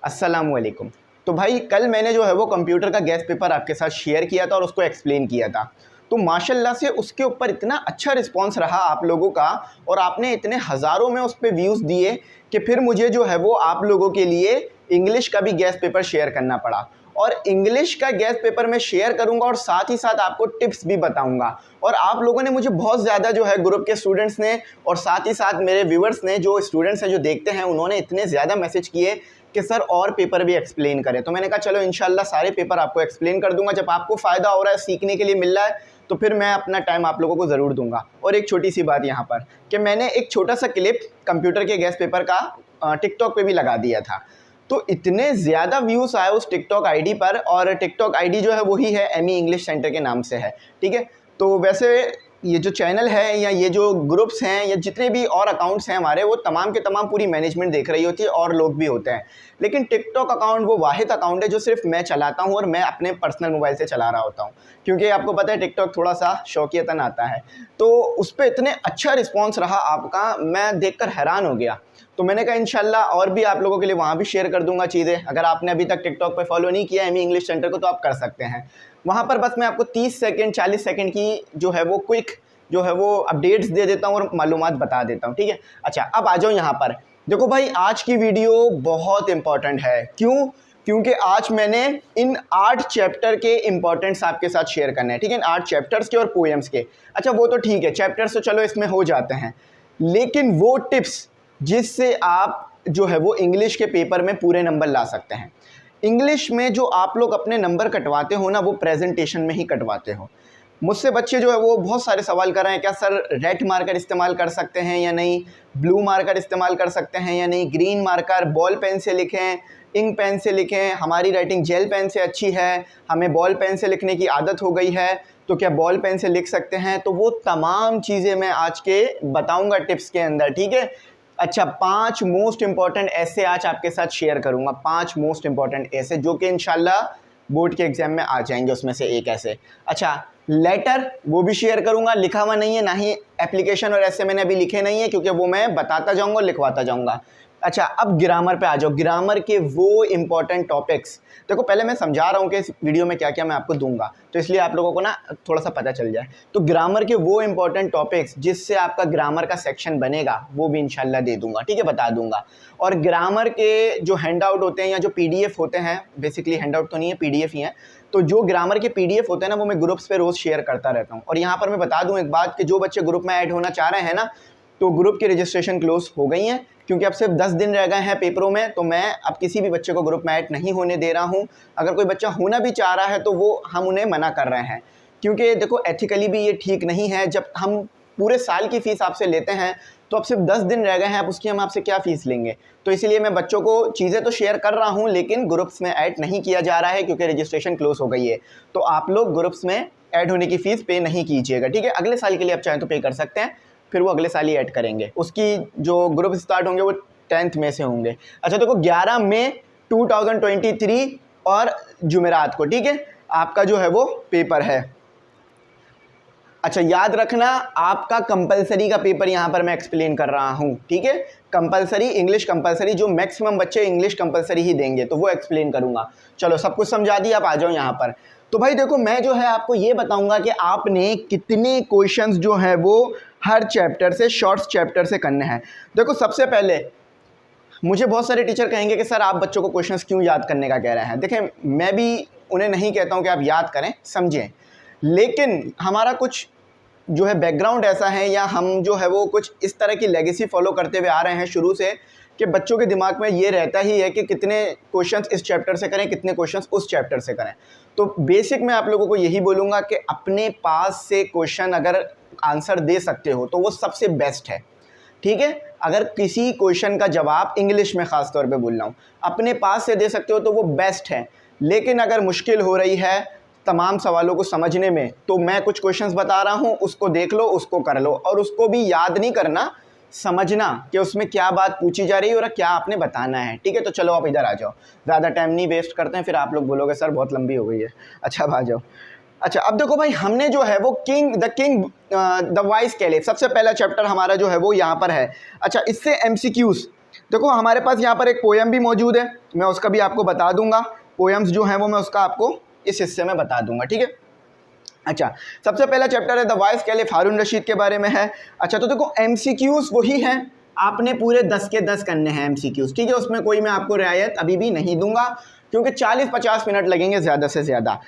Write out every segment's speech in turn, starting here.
अस्सलामुअलैकुम। तो भाई कल मैंने जो है वो कंप्यूटर का गेस्ट पेपर आपके साथ शेयर किया था और उसको एक्सप्लेन किया था। तो माशाल्लाह से उसके ऊपर इतना अच्छा रिस्पांस रहा आप लोगों का और आपने इतने हज़ारों में उस पर व्यूज़ दिए कि फिर मुझे जो है वो आप लोगों के लिए इंग्लिश का भी गेस्ट पेपर शेयर करना पड़ा। और इंग्लिश का गेस्ट पेपर मैं शेयर करूंगा और साथ ही साथ आपको टिप्स भी बताऊंगा। और आप लोगों ने मुझे बहुत ज़्यादा जो है ग्रुप के स्टूडेंट्स ने और साथ ही साथ मेरे व्यूवर्स ने, जो स्टूडेंट्स हैं जो देखते हैं, उन्होंने इतने ज़्यादा मैसेज किए कि सर और पेपर भी एक्सप्लेन करें। तो मैंने कहा चलो इंशाल्लाह सारे पेपर आपको एक्सप्लेन कर दूंगा। जब आपको फ़ायदा हो रहा है, सीखने के लिए मिल रहा है, तो फिर मैं अपना टाइम आप लोगों को ज़रूर दूंगा। और एक छोटी सी बात यहाँ पर कि मैंने एक छोटा सा क्लिप कंप्यूटर के गेस्ट पेपर का टिकटॉक पे भी लगा दिया था। तो इतने ज़्यादा व्यूज़ आए उस टिकटॉक आईडी पर, और टिकटॉक आईडी जो है वही है एमी इंग्लिश सेंटर के नाम से है। ठीक है, तो वैसे ये जो चैनल है या ये जो ग्रुप्स हैं या जितने भी और अकाउंट्स हैं हमारे, वो तमाम के तमाम पूरी मैनेजमेंट देख रही होती है और लोग भी होते हैं। लेकिन टिकटॉक अकाउंट वो वाहिद अकाउंट है जो सिर्फ मैं चलाता हूँ और मैं अपने पर्सनल मोबाइल से चला रहा होता हूँ, क्योंकि आपको पता है टिकटॉक थोड़ा सा शौकियतन आता है। तो उस पर इतने अच्छा रिस्पॉन्स रहा आपका, मैं देखकर हैरान हो गया। तो मैंने कहा इंशाल्लाह और भी आप लोगों के लिए वहाँ भी शेयर कर दूंगा चीज़ें। अगर आपने अभी तक टिकटॉक पे फॉलो नहीं किया एमी इंग्लिश सेंटर को, तो आप कर सकते हैं। वहाँ पर बस मैं आपको 30 सेकंड 40 सेकंड की जो है वो क्विक जो है वो अपडेट्स दे देता हूँ और मालूमात बता देता हूँ। ठीक है, अच्छा अब आ जाओ यहाँ पर। देखो भाई, आज की वीडियो बहुत इंपॉर्टेंट है। क्यों? क्योंकि आज मैंने इन 8 चैप्टर के इंपॉर्टेंट्स आपके साथ शेयर करने हैं। ठीक है, 8 चैप्टर्स के और पोएम्स के। अच्छा वो तो ठीक है, चैप्टर्स तो चलो इसमें हो जाते हैं, लेकिन वो टिप्स जिससे आप जो है वो इंग्लिश के पेपर में पूरे नंबर ला सकते हैं। इंग्लिश में जो आप लोग अपने नंबर कटवाते हो ना, वो प्रेजेंटेशन में ही कटवाते हो। मुझसे बच्चे जो है वो बहुत सारे सवाल कर रहे हैं, क्या सर रेड मार्कर इस्तेमाल कर सकते हैं या नहीं, ब्लू मार्कर इस्तेमाल कर सकते हैं या नहीं, ग्रीन मार्कर, बॉल पेन से लिखें, इंक पेन से लिखें, हमारी राइटिंग जेल पेन से अच्छी है, हमें बॉल पेन से लिखने की आदत हो गई है, तो क्या बॉल पेन से लिख सकते हैं। तो वो तमाम चीज़ें मैं आज के बताऊंगा टिप्स के अंदर। ठीक है, अच्छा 5 मोस्ट इंपॉर्टेंट ऐसे आज आपके साथ शेयर करूंगा, 5 मोस्ट इंपॉर्टेंट ऐसे जो कि इंशाल्लाह बोर्ड के एग्जाम में आ जाएंगे, उसमें से एक ऐसे। अच्छा लेटर वो भी शेयर करूंगा, लिखा हुआ नहीं है, ना ही एप्लीकेशन और ऐसे मैंने अभी लिखे नहीं है, क्योंकि वो मैं बताता जाऊंगा और लिखवाता जाऊंगा। अच्छा अब ग्रामर पे आ जाओ, ग्रामर के वो इंपॉर्टेंट टॉपिक्स। देखो पहले मैं समझा रहा हूँ कि इस वीडियो में क्या क्या मैं आपको दूंगा, तो इसलिए आप लोगों को ना थोड़ा सा पता चल जाए। तो ग्रामर के वो इंपॉर्टेंट टॉपिक्स जिससे आपका ग्रामर का सेक्शन बनेगा, वो भी इंशाल्लाह दे दूंगा। ठीक है, बता दूंगा। और ग्रामर के जो हैंड आउट होते हैं या जो PDF होते हैं, बेसिकली हैंड आउट तो नहीं है, PDF ही है, तो जो ग्रामर के PDF होते हैं ना, वो मैं ग्रुप्स पे रोज़ शेयर करता रहता हूँ। और यहाँ पर मैं बता दूँ एक बात कि जो बच्चे ग्रुप में ऐड होना चाह रहे हैं ना, तो ग्रुप की रजिस्ट्रेशन क्लोज हो गई है, क्योंकि अब सिर्फ 10 दिन रह गए हैं पेपरों में। तो मैं अब किसी भी बच्चे को ग्रुप में ऐड नहीं होने दे रहा हूं। अगर कोई बच्चा होना भी चाह रहा है तो वो हम उन्हें मना कर रहे हैं, क्योंकि देखो एथिकली भी ये ठीक नहीं है। जब हम पूरे साल की फ़ीस आपसे लेते हैं, तो अब सिर्फ 10 दिन रह गए हैं, अब उसकी हम आपसे क्या फ़ीस लेंगे। तो इसलिए मैं बच्चों को चीज़ें तो शेयर कर रहा हूँ, लेकिन ग्रुप्स में ऐड नहीं किया जा रहा है, क्योंकि रजिस्ट्रेशन क्लोज हो गई है। तो आप लोग ग्रुप्स में ऐड होने की फ़ीस पे नहीं कीजिएगा। ठीक है, अगले साल के लिए आप चाहें तो पे कर सकते हैं, फिर वो अगले साल ही ऐड करेंगे। उसकी जो ग्रुप स्टार्ट होंगे वो 10 मई से होंगे। अच्छा देखो 11 मई 2023 और जुमेरात को, ठीक है, आपका जो है वो पेपर है। अच्छा याद रखना, आपका कंपलसरी का पेपर यहाँ पर मैं एक्सप्लेन कर रहा हूँ। ठीक है, कंपलसरी इंग्लिश कंपलसरी, जो मैक्सिमम बच्चे इंग्लिश कंपलसरी ही देंगे, तो वो एक्सप्लेन करूँगा। चलो सब कुछ समझा दिया, आप आ जाओ यहाँ पर। तो भाई देखो, मैं जो है आपको ये बताऊंगा कि आपने कितने क्वेश्चंस जो है वो हर चैप्टर से, शॉर्ट्स चैप्टर से करने हैं। देखो सबसे पहले मुझे बहुत सारे टीचर कहेंगे कि सर आप बच्चों को क्वेश्चंस क्यों याद करने का कह रहे हैं। देखें, मैं भी उन्हें नहीं कहता हूं कि आप याद करें, समझें, लेकिन हमारा कुछ जो है बैकग्राउंड ऐसा है, या हम जो है वो कुछ इस तरह की लेगेसी फॉलो करते हुए आ रहे हैं शुरू से, कि बच्चों के दिमाग में ये रहता ही है कि कितने क्वेश्चंस इस चैप्टर से करें, कितने क्वेश्चंस उस चैप्टर से करें। तो बेसिक मैं आप लोगों को यही बोलूँगा कि अपने पास से क्वेश्चन अगर आंसर दे सकते हो तो वो सबसे बेस्ट है। ठीक है, अगर किसी क्वेश्चन का जवाब इंग्लिश में ख़ास तौर पे बोल रहा हूँ, अपने पास से दे सकते हो तो वो बेस्ट है। लेकिन अगर मुश्किल हो रही है तमाम सवालों को समझने में, तो मैं कुछ क्वेश्चंस बता रहा हूँ, उसको देख लो, उसको कर लो, और उसको भी याद नहीं करना, समझना कि उसमें क्या बात पूछी जा रही है और क्या आपने बताना है। ठीक है, तो चलो आप इधर आ जाओ, ज़्यादा टाइम नहीं वेस्ट करते हैं, फिर आप लोग बोलोगे सर बहुत लंबी हो गई है। अच्छा अब आ जाओ। अच्छा अब देखो भाई, हमने जो है वो किंग द वाइस कैलिफ, सबसे पहला चैप्टर हमारा जो है वो यहाँ पर है। अच्छा इससे MCQs देखो हमारे पास यहाँ पर एक पोएम भी मौजूद है, मैं उसका भी आपको बता दूंगा। पोएम्स जो हैं वो मैं उसका आपको इस हिस्से में बता दूंगा, ठीक है। अच्छा, सबसे पहला चैप्टर है द वाइस कैलिफ हारून रशीद के बारे में है। अच्छा, तो देखो एमसीक्यूज वही हैं, आपने पूरे 10 के 10 करने हैं एमसीक्यूज, ठीक है। उसमें कोई मैं आपको रियायत अभी भी नहीं दूंगा क्योंकि 40-50 मिनट लगेंगे ज़्यादा से ज़्यादा।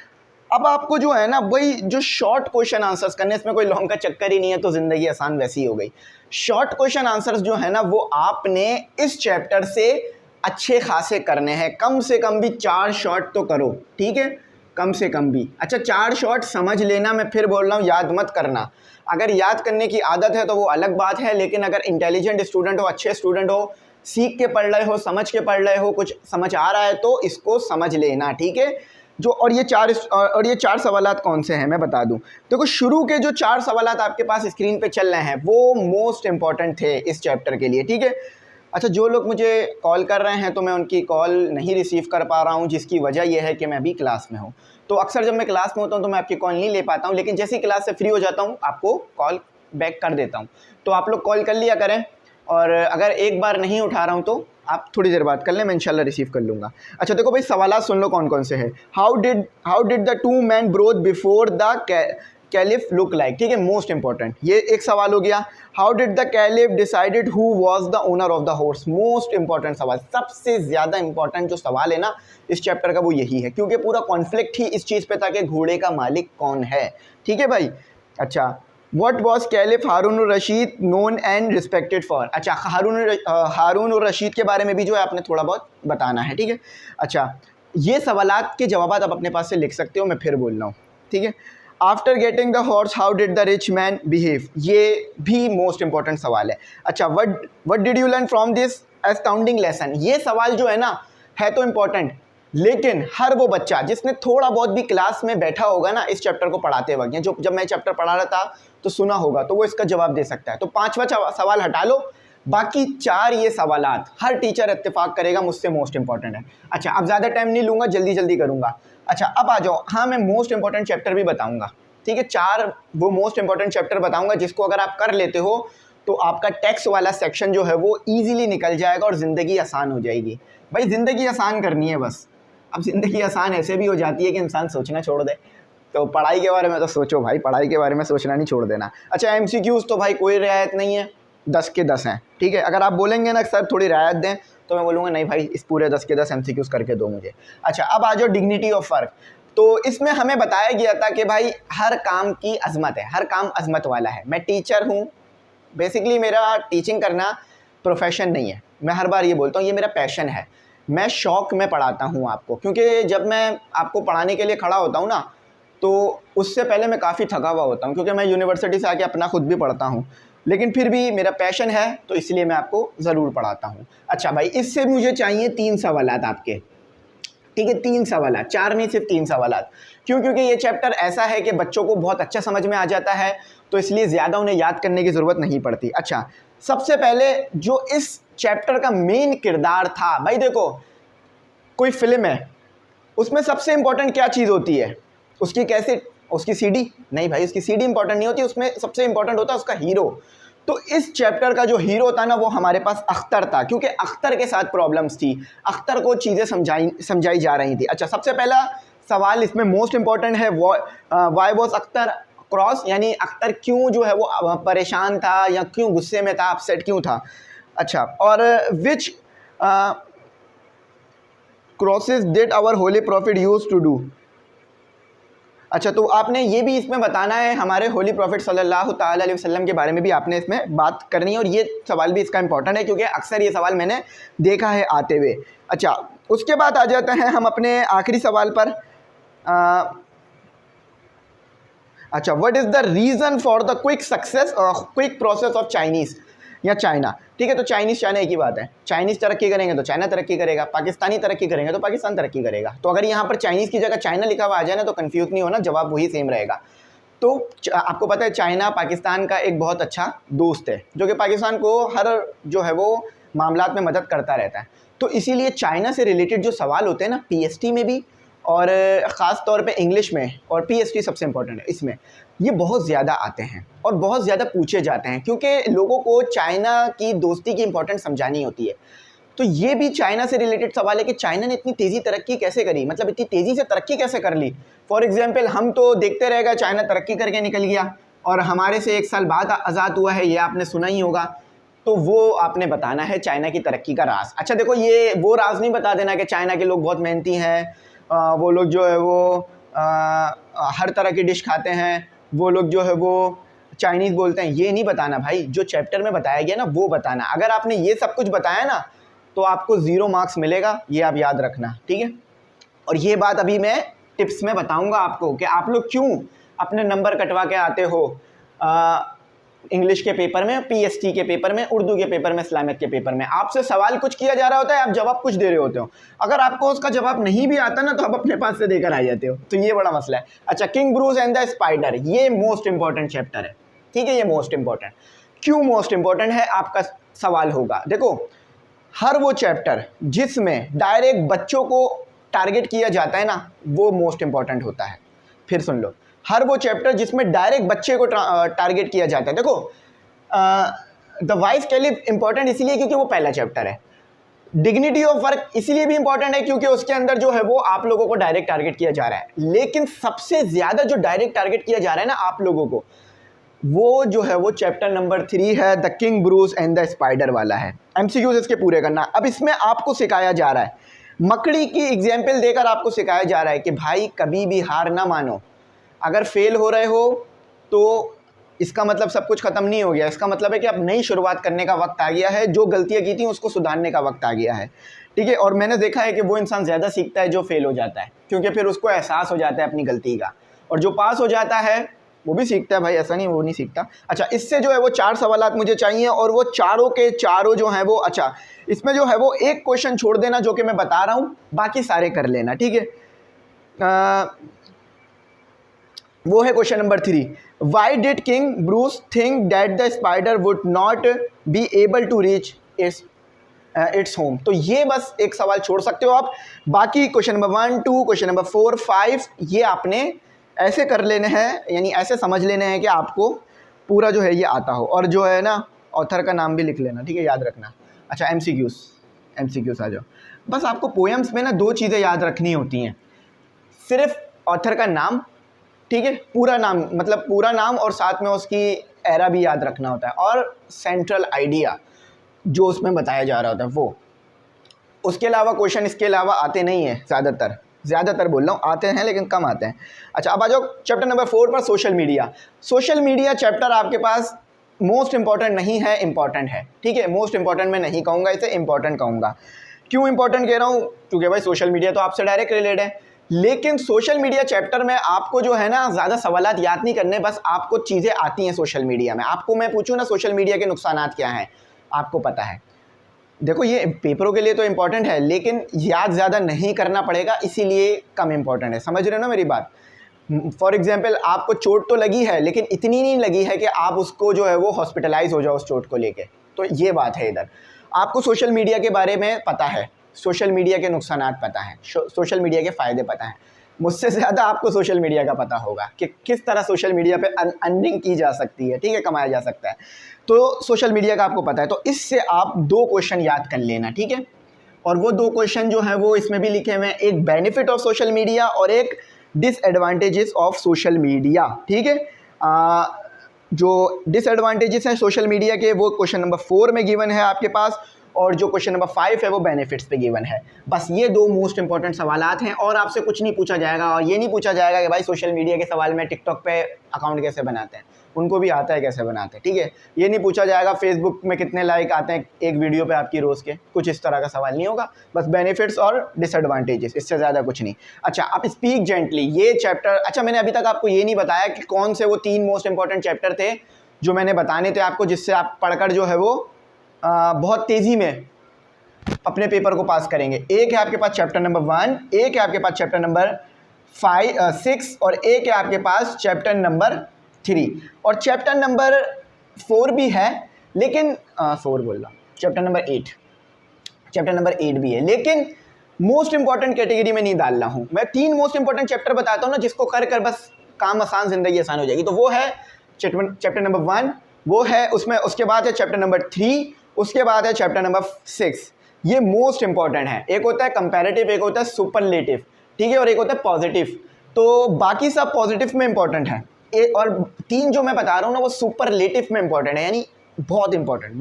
अब आपको जो है ना वही जो शॉर्ट क्वेश्चन आंसर्स करने, इसमें कोई लॉन्ग का चक्कर ही नहीं है, तो ज़िंदगी आसान वैसी ही हो गई। शॉर्ट क्वेश्चन आंसर्स जो है ना वो आपने इस चैप्टर से अच्छे खासे करने हैं, कम से कम भी 4 शॉर्ट तो करो, ठीक है, कम से कम भी। अच्छा, 4 शॉर्ट समझ लेना, मैं फिर बोल रहा हूँ याद मत करना। अगर याद करने की आदत है तो वो अलग बात है, लेकिन अगर इंटेलिजेंट स्टूडेंट हो, अच्छे स्टूडेंट हो, सीख के पढ़ रहे हो, समझ के पढ़ रहे हो, कुछ समझ आ रहा है तो इसको समझ लेना, ठीक है। जो और ये 4 सवालात कौन से हैं मैं बता दूं। देखो शुरू के जो 4 सवालात आपके पास स्क्रीन पे चल रहे हैं वो मोस्ट इंपॉर्टेंट थे इस चैप्टर के लिए, ठीक है। अच्छा, जो लोग मुझे कॉल कर रहे हैं तो मैं उनकी कॉल नहीं रिसीव कर पा रहा हूं, जिसकी वजह यह है कि मैं अभी क्लास में हूं। तो अक्सर जब मैं क्लास में होता हूं तो मैं आपकी कॉल नहीं ले पाता हूं, लेकिन जैसे ही क्लास से फ्री हो जाता हूं आपको कॉल बैक कर देता हूं। तो आप लोग कॉल कर लिया करें, और अगर एक बार नहीं उठा रहा हूं तो आप थोड़ी देर बाद कर लें, मैं इंशाल्लाह रिसीव कर लूँगा। अच्छा देखो भाई, सवालात सुन लो कौन कौन से हैं। How did the 2 men broth before the caliph look like, ठीक है, मोस्ट इंपॉर्टेंट, ये एक सवाल हो गया। How did the caliph decided who was the owner of the horse, most important सवाल, सबसे ज़्यादा इंपॉर्टेंट जो सवाल है ना इस चैप्टर का वो यही है, क्योंकि पूरा कॉन्फ्लिक्ट ही इस चीज़ पे था कि घोड़े का मालिक कौन है, ठीक है भाई। अच्छा, What was Caliph Haroon Rashid known and respected for? अच्छा, हारून रशीद के बारे में भी जो है आपने थोड़ा बहुत बताना है, ठीक है। अच्छा, ये सवालात के जवाब आप अपने पास से लिख सकते हो, मैं फिर बोल रहा हूँ, ठीक है। After getting the horse how did the rich man behave, ये भी मोस्ट इंपॉर्टेंट सवाल है। अच्छा, what did you learn from this astounding lesson, ये सवाल जो है ना है तो इम्पॉर्टेंट, लेकिन हर वो बच्चा जिसने थोड़ा बहुत भी क्लास में बैठा होगा ना इस चैप्टर को पढ़ाते वक्त, या जो जब मैं चैप्टर पढ़ा रहा था तो सुना होगा, तो वो इसका जवाब दे सकता है। तो 5वां सवाल हटा लो, बाकी 4 ये सवालात हर टीचर इत्तेफाक करेगा मुझसे मोस्ट इंपॉर्टेंट है। अच्छा, अब ज़्यादा टाइम नहीं लूँगा, जल्दी जल्दी करूँगा। अच्छा, अब आ जाओ, हाँ मैं मोस्ट इंपॉर्टेंट चैप्टर भी बताऊँगा, ठीक है। 4 वो मोस्ट इंपॉर्टेंट चैप्टर बताऊँगा जिसको अगर आप कर लेते हो तो आपका टैक्स वाला सेक्शन जो है वो ईजिली निकल जाएगा और ज़िंदगी आसान हो जाएगी। भाई ज़िंदगी आसान करनी है बस। अब ज़िंदगी आसान ऐसे भी हो जाती है कि इंसान सोचना छोड़ दे, तो पढ़ाई के बारे में तो सोचो भाई, पढ़ाई के बारे में सोचना नहीं छोड़ देना। अच्छा, एमसीक्यूज़ तो भाई कोई रियायत नहीं है, 10 के 10 हैं, ठीक है। अगर आप बोलेंगे ना सर थोड़ी रियायत दें तो मैं बोलूँगा नहीं भाई, इस पूरे 10 के 10 एमसीक्यूज़ करके दो मुझे। अच्छा, अब आ जाओ डिग्निटी ऑफ वर्क, तो इसमें हमें बताया गया था कि भाई हर काम की अजमत है, हर काम अजमत वाला है। मैं टीचर हूँ, बेसिकली मेरा टीचिंग करना प्रोफेशन नहीं है, मैं हर बार ये बोलता हूँ, ये मेरा पैशन है। मैं शौक़ में पढ़ाता हूँ आपको, क्योंकि जब मैं आपको पढ़ाने के लिए खड़ा होता हूँ ना तो उससे पहले मैं काफ़ी थका हुआ होता हूँ, क्योंकि मैं यूनिवर्सिटी से आके अपना खुद भी पढ़ता हूँ, लेकिन फिर भी मेरा पैशन है तो इसलिए मैं आपको ज़रूर पढ़ाता हूँ। अच्छा भाई, इससे मुझे चाहिए 3 सवालात आपके, ठीक है, 3 सवालात, 4 नहीं सिर्फ 3 सवालात। क्यों? क्योंकि ये चैप्टर ऐसा है कि बच्चों को बहुत अच्छा समझ में आ जाता है, तो इसलिए ज़्यादा उन्हें याद करने की ज़रूरत नहीं पड़ती। अच्छा, सबसे पहले जो इस चैप्टर का मेन किरदार था, भाई देखो कोई फिल्म है, उसमें सबसे इम्पोर्टेंट क्या चीज़ होती है? उसकी कैसेट, उसकी सीडी? नहीं भाई, उसकी सीडी इंपॉर्टेंट नहीं होती, उसमें सबसे इंपॉर्टेंट होता है उसका हीरो। तो इस चैप्टर का जो हीरो था ना वो हमारे पास अख्तर था, क्योंकि अख्तर के साथ प्रॉब्लम्स थी, अख्तर को चीज़ें समझाई जा रही थी। अच्छा, सबसे पहला सवाल इसमें मोस्ट इंपॉर्टेंट है, वाई वॉज अख्तर क्रॉस, यानी अख्तर क्यों जो है वो परेशान था या क्यों गुस्से में था, अपसेट क्यों था। अच्छा, और which crosses did our holy prophet use to do. अच्छा, तो आपने ये भी इसमें बताना है, हमारे होली प्रॉफिट सल्लल्लाहु ताला अलैहि वसल्लम के बारे में भी आपने इसमें बात करनी है, और ये सवाल भी इसका इंपॉर्टेंट है क्योंकि अक्सर ये सवाल मैंने देखा है आते हुए। अच्छा, उसके बाद आ जाते हैं हम अपने आखिरी सवाल पर। अच्छा, what is the reason for the quick process of Chinese या चाइना। ठीक है, तो चाइनीज़ चाइना एक ही बात है, चाइनीज़ तरक्की करेंगे तो चाइना तरक्की करेगा, पाकिस्तानी तरक्की करेंगे तो पाकिस्तान तरक्की करेगा। तो अगर यहाँ पर चाइनीज़ की जगह चाइना लिखा हुआ आ जाए ना तो कन्फ्यूज़ नहीं होना, जवाब वही सेम रहेगा। तो आपको पता है चाइना पाकिस्तान का एक बहुत अच्छा दोस्त है, जो कि पाकिस्तान को हर जो है वो मामलात में मदद करता रहता है। तो इसीलिए चाइना से रिलेटेड जो सवाल होते हैं ना पीएसटी में भी, और ख़ास तौर पे इंग्लिश में, और पीएसटी सबसे इम्पोर्टेंट है इसमें, ये बहुत ज़्यादा आते हैं और बहुत ज़्यादा पूछे जाते हैं, क्योंकि लोगों को चाइना की दोस्ती की इम्पोर्टेंस समझानी होती है। तो ये भी चाइना से रिलेटेड सवाल है कि चाइना ने इतनी तेज़ी तरक्की कैसे करी, मतलब इतनी तेज़ी से तरक्की कैसे कर ली। फॉर एग्जाम्पल हम तो देखते रह गए चाइना तरक्की करके निकल गया और हमारे से 1 साल बाद आज़ाद हुआ है, ये आपने सुना ही होगा। तो वो आपने बताना है चाइना की तरक्की का राज। अच्छा देखो, ये वो राज नहीं बता देना कि चाइना के लोग बहुत मेहनती हैं, वो लोग जो है वो हर तरह की डिश खाते हैं, वो लोग जो है वो चाइनीज़ बोलते हैं, ये नहीं बताना भाई। जो चैप्टर में बताया गया ना वो बताना। अगर आपने ये सब कुछ बताया ना तो आपको 0 मार्क्स मिलेगा, ये आप याद रखना, ठीक है। और ये बात अभी मैं टिप्स में बताऊंगा आपको कि आप लोग क्यों अपने नंबर कटवा के आते हो इंग्लिश के पेपर में, पीएसटी के पेपर में, उर्दू के पेपर में, इस्लामिक के पेपर में। आपसे सवाल कुछ किया जा रहा होता है, आप जवाब कुछ दे रहे होते हो। अगर आपको उसका जवाब नहीं भी आता ना तो आप अपने पास से देकर आ जाते हो, तो ये बड़ा मसला है। अच्छा, king Bruce and the spider, ये मोस्ट इंपॉर्टेंट चैप्टर है, ठीक है। ये मोस्ट इंपॉर्टेंट क्यों मोस्ट इंपॉर्टेंट है आपका सवाल होगा। देखो, हर वो चैप्टर जिसमें डायरेक्ट बच्चों को टारगेट किया जाता है ना वो मोस्ट इंपॉर्टेंट होता है। फिर सुन लो, हर वो चैप्टर जिसमें डायरेक्ट बच्चे को टारगेट किया जाता है। देखो, द वाइस कैलिफ इंपॉर्टेंट इसलिए क्योंकि वो पहला चैप्टर है। डिग्निटी ऑफ वर्क इसलिए भी इंपॉर्टेंट है क्योंकि उसके अंदर जो है वो आप लोगों को डायरेक्ट टारगेट किया जा रहा है। लेकिन सबसे ज्यादा जो डायरेक्ट टारगेट किया जा रहा है ना आप लोगों को, वो जो है वो चैप्टर नंबर 3 है, the king Bruce and the spider वाला है। एमसीक्यूज इसके पूरे करना। अब इसमें आपको सिखाया जा रहा है, मकड़ी की एग्जाम्पल देकर आपको सिखाया जा रहा है कि भाई कभी भी हार ना मानो। अगर फेल हो रहे हो तो इसका मतलब सब कुछ खत्म नहीं हो गया, इसका मतलब है कि अब नई शुरुआत करने का वक्त आ गया है, जो गलतियां की थी उसको सुधारने का वक्त आ गया है, ठीक है। और मैंने देखा है कि वो इंसान ज़्यादा सीखता है जो फेल हो जाता है, क्योंकि फिर उसको एहसास हो जाता है अपनी गलती का। और जो पास हो जाता है वो भी सीखता है भाई, ऐसा नहीं वो नहीं सीखता। अच्छा, इससे जो है वो 4 सवालात मुझे चाहिए और वो चारों के चारों जो हैं वो, अच्छा इसमें जो है वो एक क्वेश्चन छोड़ देना जो कि मैं बता रहा हूँ, बाकी सारे कर लेना, ठीक है। वो है question number 3, why did King Bruce think that the spider would not be able to reach its home. तो ये बस एक सवाल छोड़ सकते हो आप, बाकी क्वेश्चन नंबर 1, 2, क्वेश्चन नंबर 4, 5 ये आपने ऐसे कर लेने हैं, यानी ऐसे समझ लेने हैं कि आपको पूरा जो है ये आता हो। और जो है ना ऑथर का नाम भी लिख लेना, ठीक है, याद रखना। अच्छा, एमसीक्यूज आ जाओ। बस आपको पोएम्स में ना 2 चीज़ें याद रखनी होती हैं, सिर्फ ऑथर का नाम, ठीक है, पूरा नाम, मतलब पूरा नाम, और साथ में उसकी एरा भी याद रखना होता है, और सेंट्रल आइडिया जो उसमें बताया जा रहा होता है वो। उसके अलावा क्वेश्चन इसके अलावा आते नहीं हैं, ज़्यादातर बोल रहा हूँ, आते हैं लेकिन कम आते हैं। अच्छा, अब आ जाओ चैप्टर नंबर 4 पर, social media. Social media chapter आपके पास मोस्ट इंपॉर्टेंट नहीं है, इंपॉर्टेंट है, ठीक है। मोस्ट इंपॉर्टेंट मैं नहीं कहूँगा, इसे इंपॉर्टेंट कहूँगा। क्यों इंपॉर्टेंट कह रहा हूँ? क्योंकि भाई सोशल मीडिया तो आपसे डायरेक्ट रिलेटेड है। लेकिन सोशल मीडिया चैप्टर में आपको जो है ना ज़्यादा सवालात याद नहीं करने, बस आपको चीज़ें आती हैं सोशल मीडिया में। आपको मैं पूछूँ ना सोशल मीडिया के नुकसानात क्या हैं, आपको पता है। देखो, ये पेपरों के लिए तो इम्पॉर्टेंट है लेकिन याद ज़्यादा नहीं करना पड़ेगा, इसीलिए कम इम्पॉर्टेंट है। समझ रहे हो ना मेरी बात? फॉर एग्जाम्पल, आपको चोट तो लगी है लेकिन इतनी नहीं लगी है कि आप उसको जो है वो हॉस्पिटलाइज हो जाओ उस चोट को लेके, तो ये बात है। इधर आपको सोशल मीडिया के बारे में पता है, सोशल मीडिया के नुकसानात पता है, सोशल मीडिया के फ़ायदे पता है। मुझसे ज़्यादा आपको सोशल मीडिया का पता होगा कि किस तरह सोशल मीडिया पे अर्निंग की जा सकती है, ठीक है, कमाया जा सकता है। तो सोशल मीडिया का आपको पता है, तो इससे आप 2 क्वेश्चन याद कर लेना, ठीक है। और वो 2 क्वेश्चन जो है वो इसमें भी लिखे हुए हैं, एक बेनिफिट ऑफ सोशल मीडिया और एक डिसएडवांटेजेस ऑफ सोशल मीडिया, ठीक है। जो डिसएडवांटेजेस हैं सोशल मीडिया के वो क्वेश्चन नंबर 4 में गिवन है आपके पास, और जो क्वेश्चन नंबर 5 है वो बेनिफिट्स पे गिवन है। बस ये 2 मोस्ट इंपॉर्टेंट सवालात हैं और आपसे कुछ नहीं पूछा जाएगा। और ये नहीं पूछा जाएगा कि भाई सोशल मीडिया के सवाल में टिकटॉक पे अकाउंट कैसे बनाते हैं, उनको भी आता है कैसे बनाते हैं, ठीक है। ये नहीं पूछा जाएगा फेसबुक में कितने लाइक आते हैं एक वीडियो पे आपकी रोज़ के, कुछ इस तरह का सवाल नहीं होगा। बस बेनिफिट्स और डिसएडवांटेजेस, इससे ज़्यादा कुछ नहीं। अच्छा, आप स्पीक जेंटली, ये चैप्टर, अच्छा मैंने अभी तक आपको ये नहीं बताया कि कौन से वो 3 मोस्ट इंपॉर्टेंट चैप्टर थे जो मैंने बताने थे आपको, जिससे आप पढ़कर जो है वो बहुत तेज़ी में अपने पेपर को पास करेंगे। एक है आपके पास चैप्टर नंबर 1, एक है आपके पास चैप्टर नंबर 6 और एक है आपके पास चैप्टर नंबर 3, और चैप्टर नंबर 4 भी है लेकिन 4 बोल रहा, चैप्टर नंबर 8 भी है, लेकिन मोस्ट इंपॉर्टेंट कैटेगरी में नहीं डाल रहा हूँ मैं। 3 मोस्ट इंपॉर्टेंट चैप्टर बताता हूँ ना, जिसको कर कर बस काम आसान, ज़िंदगी आसान हो जाएगी। तो वो है चैप्टर नंबर 1, वो है उसमें, उसके बाद है चैप्टर नंबर 3, उसके बाद है चैप्टर नंबर 6। ये मोस्ट इंपॉर्टेंट है। एक होता है कंपैरेटिव, एक होता है सुपरलेटिव, ठीक है, और एक होता है पॉजिटिव। तो बाकी सब पॉजिटिव में इंपॉर्टेंट है, और 3 जो मैं बता रहा हूँ ना वो सुपरलेटिव में इंपॉर्टेंट है, यानी बहुत इंपॉर्टेंट,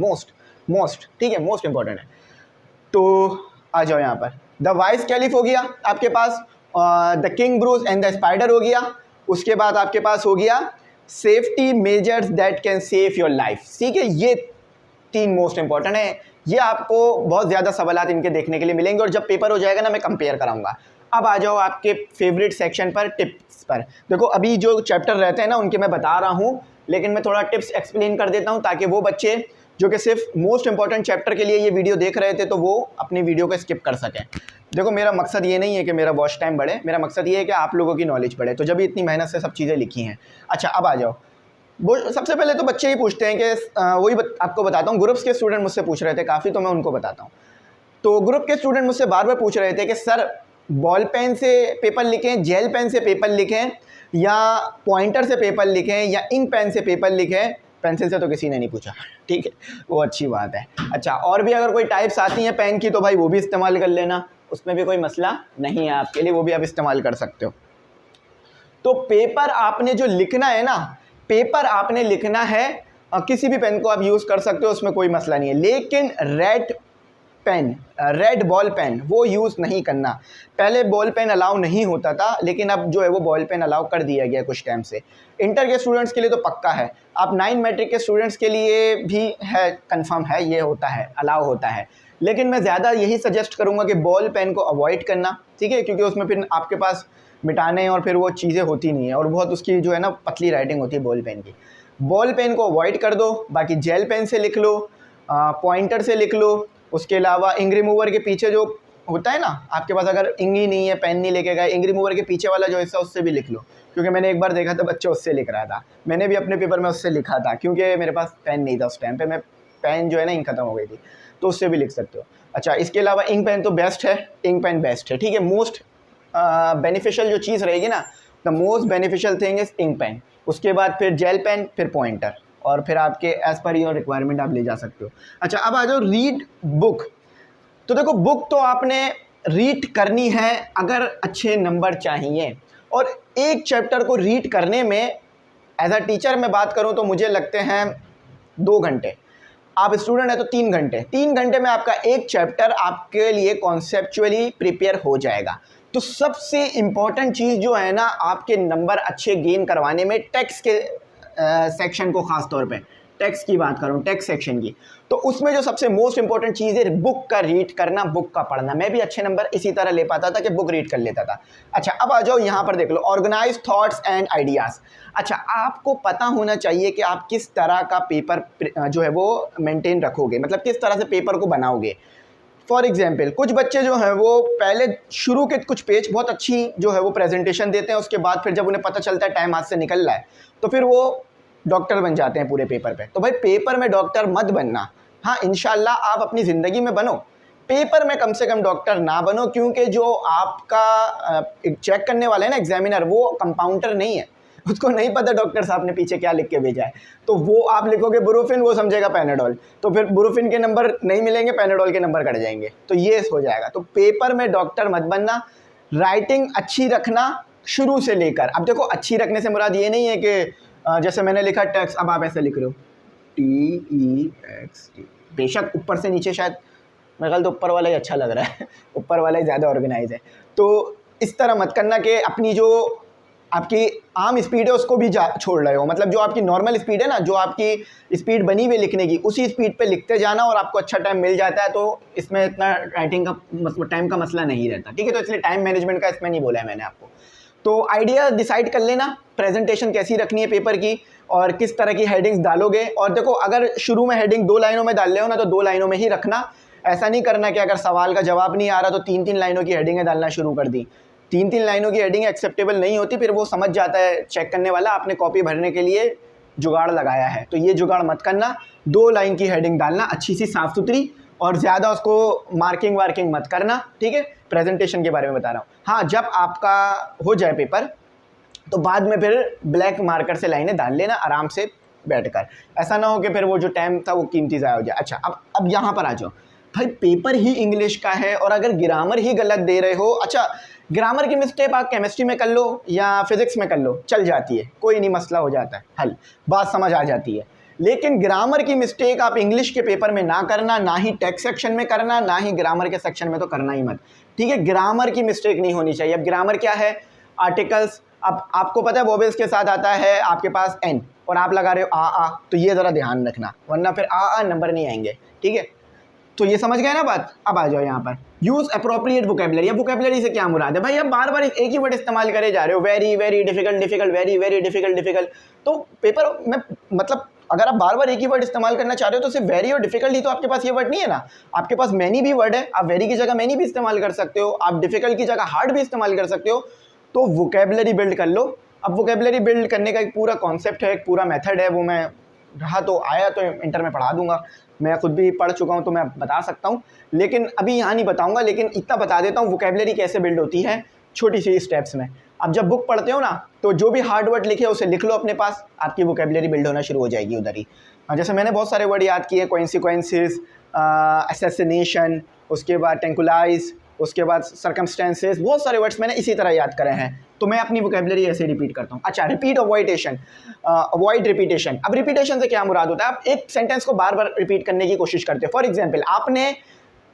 मोस्ट, ठीक है, मोस्ट इंपॉर्टेंट है। तो आ जाओ यहाँ पर, द वाइस कैलिफ हो गया आपके पास, the king Bruce and the spider हो गया, उसके बाद आपके पास हो गया safety measures that can save your life, ठीक है। ये 3 मोस्ट इंपॉर्टेंट है। ये आपको बहुत ज़्यादा सवालात इनके देखने के लिए मिलेंगे, और जब पेपर हो जाएगा ना मैं कंपेयर कराऊंगा। अब आ जाओ आपके फेवरेट सेक्शन पर, टिप्स पर। देखो अभी जो चैप्टर रहते हैं ना उनके मैं बता रहा हूँ, लेकिन मैं थोड़ा टिप्स एक्सप्लेन कर देता हूँ ताकि वो बच्चे जो कि सिर्फ मोस्ट इंपॉर्टेंट चैप्टर के लिए ये वीडियो देख रहे थे तो वो अपनी वीडियो को स्किप कर सकें। देखो मेरा मकसद ये नहीं है कि मेरा वॉच टाइम बढ़े, मेरा मकसद ये है कि आप लोगों की नॉलेज बढ़े, तो जब इतनी मेहनत से सब चीज़ें लिखी हैं। अच्छा अब आ जाओ, वो सबसे पहले तो बच्चे ही पूछते हैं कि वही आपको बताता हूँ, ग्रुप्स के स्टूडेंट मुझसे पूछ रहे थे काफ़ी, तो मैं उनको बताता हूँ। तो ग्रुप के स्टूडेंट मुझसे बार बार पूछ रहे थे कि सर बॉल पेन से पेपर लिखें, जेल पेन से पेपर लिखें, या पॉइंटर से पेपर लिखें, या इंक पेन से पेपर लिखें। पेंसिल से तो किसी ने नहीं पूछा, ठीक है, वो अच्छी बात है। अच्छा, और भी अगर कोई टाइप्स आती हैं पेन की तो भाई वो भी इस्तेमाल कर लेना, उसमें भी कोई मसला नहीं है आपके लिए, वो भी आप इस्तेमाल कर सकते हो। तो पेपर आपने जो लिखना है ना, पेपर आपने लिखना है, किसी भी पेन को आप यूज़ कर सकते हो, उसमें कोई मसला नहीं है, लेकिन रेड बॉल पेन वो यूज़ नहीं करना। पहले बॉल पेन अलाउ नहीं होता था, लेकिन अब जो है वो बॉल पेन अलाउ कर दिया गया कुछ टाइम से। इंटर के स्टूडेंट्स के लिए तो पक्का है, आप 9 मैट्रिक के स्टूडेंट्स के लिए भी है, कंफर्म है, ये होता है, अलाउ होता है। लेकिन मैं ज़्यादा यही सजेस्ट करूँगा कि बॉल पेन को अवॉइड करना, ठीक है, क्योंकि उसमें फिर आपके पास मिटाने और फिर वो चीज़ें होती नहीं है, और बहुत उसकी जो है ना पतली राइटिंग होती है बॉल पेन की। बॉल पेन को अवॉइड कर दो, बाकी जेल पेन से लिख लो, पॉइंटर से लिख लो, उसके अलावा इंक रिमूवर के पीछे जो होता है ना, आपके पास अगर इंक ही नहीं है, पेन नहीं लेके गए, इंक रिमूवर के पीछे वाला जो हिस्सा उससे भी लिख लो, क्योंकि मैंने एक बार देखा था बच्चा उससे लिख रहा था, मैंने भी अपने पेपर में उससे लिखा था, क्योंकि मेरे पास पेन नहीं था उस टाइम पे, मैं पेन जो है ना इंक खत्म हो गई थी, तो उससे भी लिख सकते हो। अच्छा, इसके अलावा इंक पेन तो बेस्ट है, इंक पेन बेस्ट है, ठीक है। मोस्ट बेनिफिशियल जो चीज़ रहेगी ना, the most beneficial thing is ink pen, उसके बाद फिर जेल पेन, फिर पॉइंटर, और फिर आपके एज पर योर रिक्वायरमेंट आप ले जा सकते हो। अच्छा, अब आ जाओ रीड बुक। तो देखो बुक तो आपने रीड करनी है अगर अच्छे नंबर चाहिए, और एक चैप्टर को रीड करने में एज अ टीचर मैं बात करूं तो मुझे लगते हैं 2 घंटे, आप स्टूडेंट है तो 3 घंटे, 3 घंटे में आपका एक चैप्टर आपके लिए कॉन्सेप्चुअली प्रिपेयर हो जाएगा। तो सबसे इम्पॉर्टेंट चीज़ जो है ना आपके नंबर अच्छे गेन करवाने में, टेक्स्ट के सेक्शन को ख़ास तौर पे टेक्स्ट की बात करूँ, टेक्स्ट सेक्शन की, तो उसमें जो सबसे मोस्ट इंपॉर्टेंट चीज़ है बुक का रीड करना, बुक का पढ़ना। मैं भी अच्छे नंबर इसी तरह ले पाता था कि बुक रीड कर लेता था। अच्छा, अब आ जाओ यहाँ पर देख लो, ऑर्गेनाइज थॉट्स एंड आइडियाज़। अच्छा, आपको पता होना चाहिए कि आप किस तरह का पेपर जो है वो मेंटेन रखोगे, मतलब किस तरह से पेपर को बनाओगे। फॉर एग्जाम्पल, कुछ बच्चे जो हैं वो पहले शुरू के कुछ पेज बहुत अच्छी जो है वो प्रेजेंटेशन देते हैं, उसके बाद फिर जब उन्हें पता चलता है टाइम हाथ से निकल रहा है तो फिर वो डॉक्टर बन जाते हैं पूरे पेपर पे। तो भाई पेपर में डॉक्टर मत बनना, हाँ इंशाल्लाह आप अपनी ज़िंदगी में बनो, पेपर में कम से कम डॉक्टर ना बनो, क्योंकि जो आपका चेक करने वाला है ना एग्जामिनर, वो कंपाउंडर नहीं है, उसको नहीं पता डॉक्टर साहब ने पीछे क्या लिख के भेजा है। तो वो आप लिखोगे बुरुफिन, वो समझेगा पैनाडोल, तो फिर बुरुफिन के नंबर नहीं मिलेंगे, पैनाडोल के नंबर कट जाएंगे, तो ये हो जाएगा। तो पेपर में डॉक्टर मत बनना, राइटिंग अच्छी रखना शुरू से लेकर। अब देखो अच्छी रखने से मुराद ये नहीं है कि जैसे मैंने लिखा टैक्स, अब आप ऐसे लिख रहे हो TEXT, बेशक ऊपर से नीचे शायद मेरे ख्याल तो ऊपर वाला ही अच्छा लग रहा है, ऊपर वाला ही ज़्यादा ऑर्गेनाइज है। तो इस तरह मत करना कि अपनी जो आपकी आम स्पीड है उसको भी छोड़ रहे हो, मतलब जो आपकी नॉर्मल स्पीड है ना, जो आपकी स्पीड बनी हुई लिखने की, उसी स्पीड पे लिखते जाना और आपको अच्छा टाइम मिल जाता है, तो इसमें इतना राइटिंग का टाइम का मसला नहीं रहता, ठीक है। तो इसलिए टाइम मैनेजमेंट का इसमें नहीं बोला है मैंने आपको। तो आइडिया डिसाइड कर लेना, प्रेजेंटेशन कैसी रखनी है पेपर की, और किस तरह की हेडिंग्स डालोगे। और देखो अगर शुरू में हेडिंग 2 लाइनों में डाल रहे हो ना, तो 2 लाइनों में ही रखना, ऐसा नहीं करना कि अगर सवाल का जवाब नहीं आ रहा तो 3-3 लाइनों की हेडिंगें डालना शुरू कर दी। 3-3 लाइनों की हेडिंग एक्सेप्टेबल नहीं होती, फिर वो समझ जाता है चेक करने वाला आपने कॉपी भरने के लिए जुगाड़ लगाया है, तो ये जुगाड़ मत करना। 2 लाइन की हेडिंग डालना अच्छी सी साफ़ सुथरी, और ज़्यादा उसको मार्किंग वार्किंग मत करना, ठीक है। प्रेजेंटेशन के बारे में बता रहा हूँ। हाँ, जब आपका हो जाए पेपर तो बाद में फिर ब्लैक मार्कर से लाइनें डाल लेना आराम से बैठकर, ऐसा ना हो कि फिर वो जो टाइम था वो कीमती ज़ाया हो जाए। अच्छा, अब यहाँ पर आ जाओ, भाई पेपर ही इंग्लिश का है और अगर ग्रामर ही गलत दे रहे हो, अच्छा ग्रामर की मिस्टेक आप केमिस्ट्री में कर लो या फिजिक्स में कर लो, चल जाती है, कोई नहीं, मसला हो जाता है हल, बात समझ आ जाती है। लेकिन ग्रामर की मिस्टेक आप इंग्लिश के पेपर में ना करना, ना ही टेक्स्ट सेक्शन में करना, ना ही ग्रामर के सेक्शन में तो करना ही मत, ठीक है। ग्रामर की मिस्टेक नहीं होनी चाहिए। अब ग्रामर क्या है, आर्टिकल्स, अब आपको पता है वोवेल्स के साथ आता है आपके पास एन और आप लगा रहे हो आ, तो ये ज़रा ध्यान रखना, वरना फिर आ नंबर नहीं आएंगे, ठीक है। तो ये समझ गए ना बात। अब आ जाओ यहाँ पर, यूज़ अप्रोप्रिएट वोकेबलरी। अब वोकेबलरी से क्या मुराद है भाई, अब बार बार एक ही वर्ड इस्तेमाल करे जा रहे हो, very very difficult difficult, very very difficult difficult, तो पेपर में मतलब अगर आप बार बार एक ही वर्ड इस्तेमाल करना चाह रहे हो तो सिर्फ वेरी और डिफिकल्ट ही, तो आपके पास ये वर्ड नहीं है ना, आपके पास मैनी भी वर्ड है, आप वेरी की जगह मैनी भी इस्तेमाल कर सकते हो, आप डिफिकल्ट की जगह हार्ड भी इस्तेमाल कर सकते हो। तो वोकेबलरी बिल्ड कर लो। अब वोकेबलरी बिल्ड करने का एक पूरा कॉन्सेप्ट है, एक पूरा मेथड है, वो मैं रहा तो आया तो इंटर में पढ़ा दूंगा, मैं खुद भी पढ़ चुका हूँ तो मैं बता सकता हूँ, लेकिन अभी यहाँ नहीं बताऊँगा। लेकिन इतना बता देता हूँ वोकेबलरी कैसे बिल्ड होती है छोटी सी स्टेप्स में। अब जब बुक पढ़ते हो ना तो जो भी हार्ड वर्ड लिखे उसे लिख लो अपने पास, आपकी वोकेबलरी बिल्ड होना शुरू हो जाएगी उधर ही। जैसे मैंने बहुत सारे वर्ड याद किए, कोइंसिक्वेंसेस, असैसिनेशन, उसके बाद टेंकुलाइज, उसके बाद सर्कमस्टेंसेस, बहुत सारे वर्ड्स मैंने इसी तरह याद करे हैं, तो मैं अपनी वोकेबलरी ऐसे रिपीट करता हूँ। अच्छा, रिपीट अवॉइडेशन, अवॉइड रिपीटेशन। अब रिपीटेशन से क्या मुराद होता है, आप एक सेंटेंस को बार बार रिपीट करने की कोशिश करते हो। फॉर एग्जाम्पल, आपने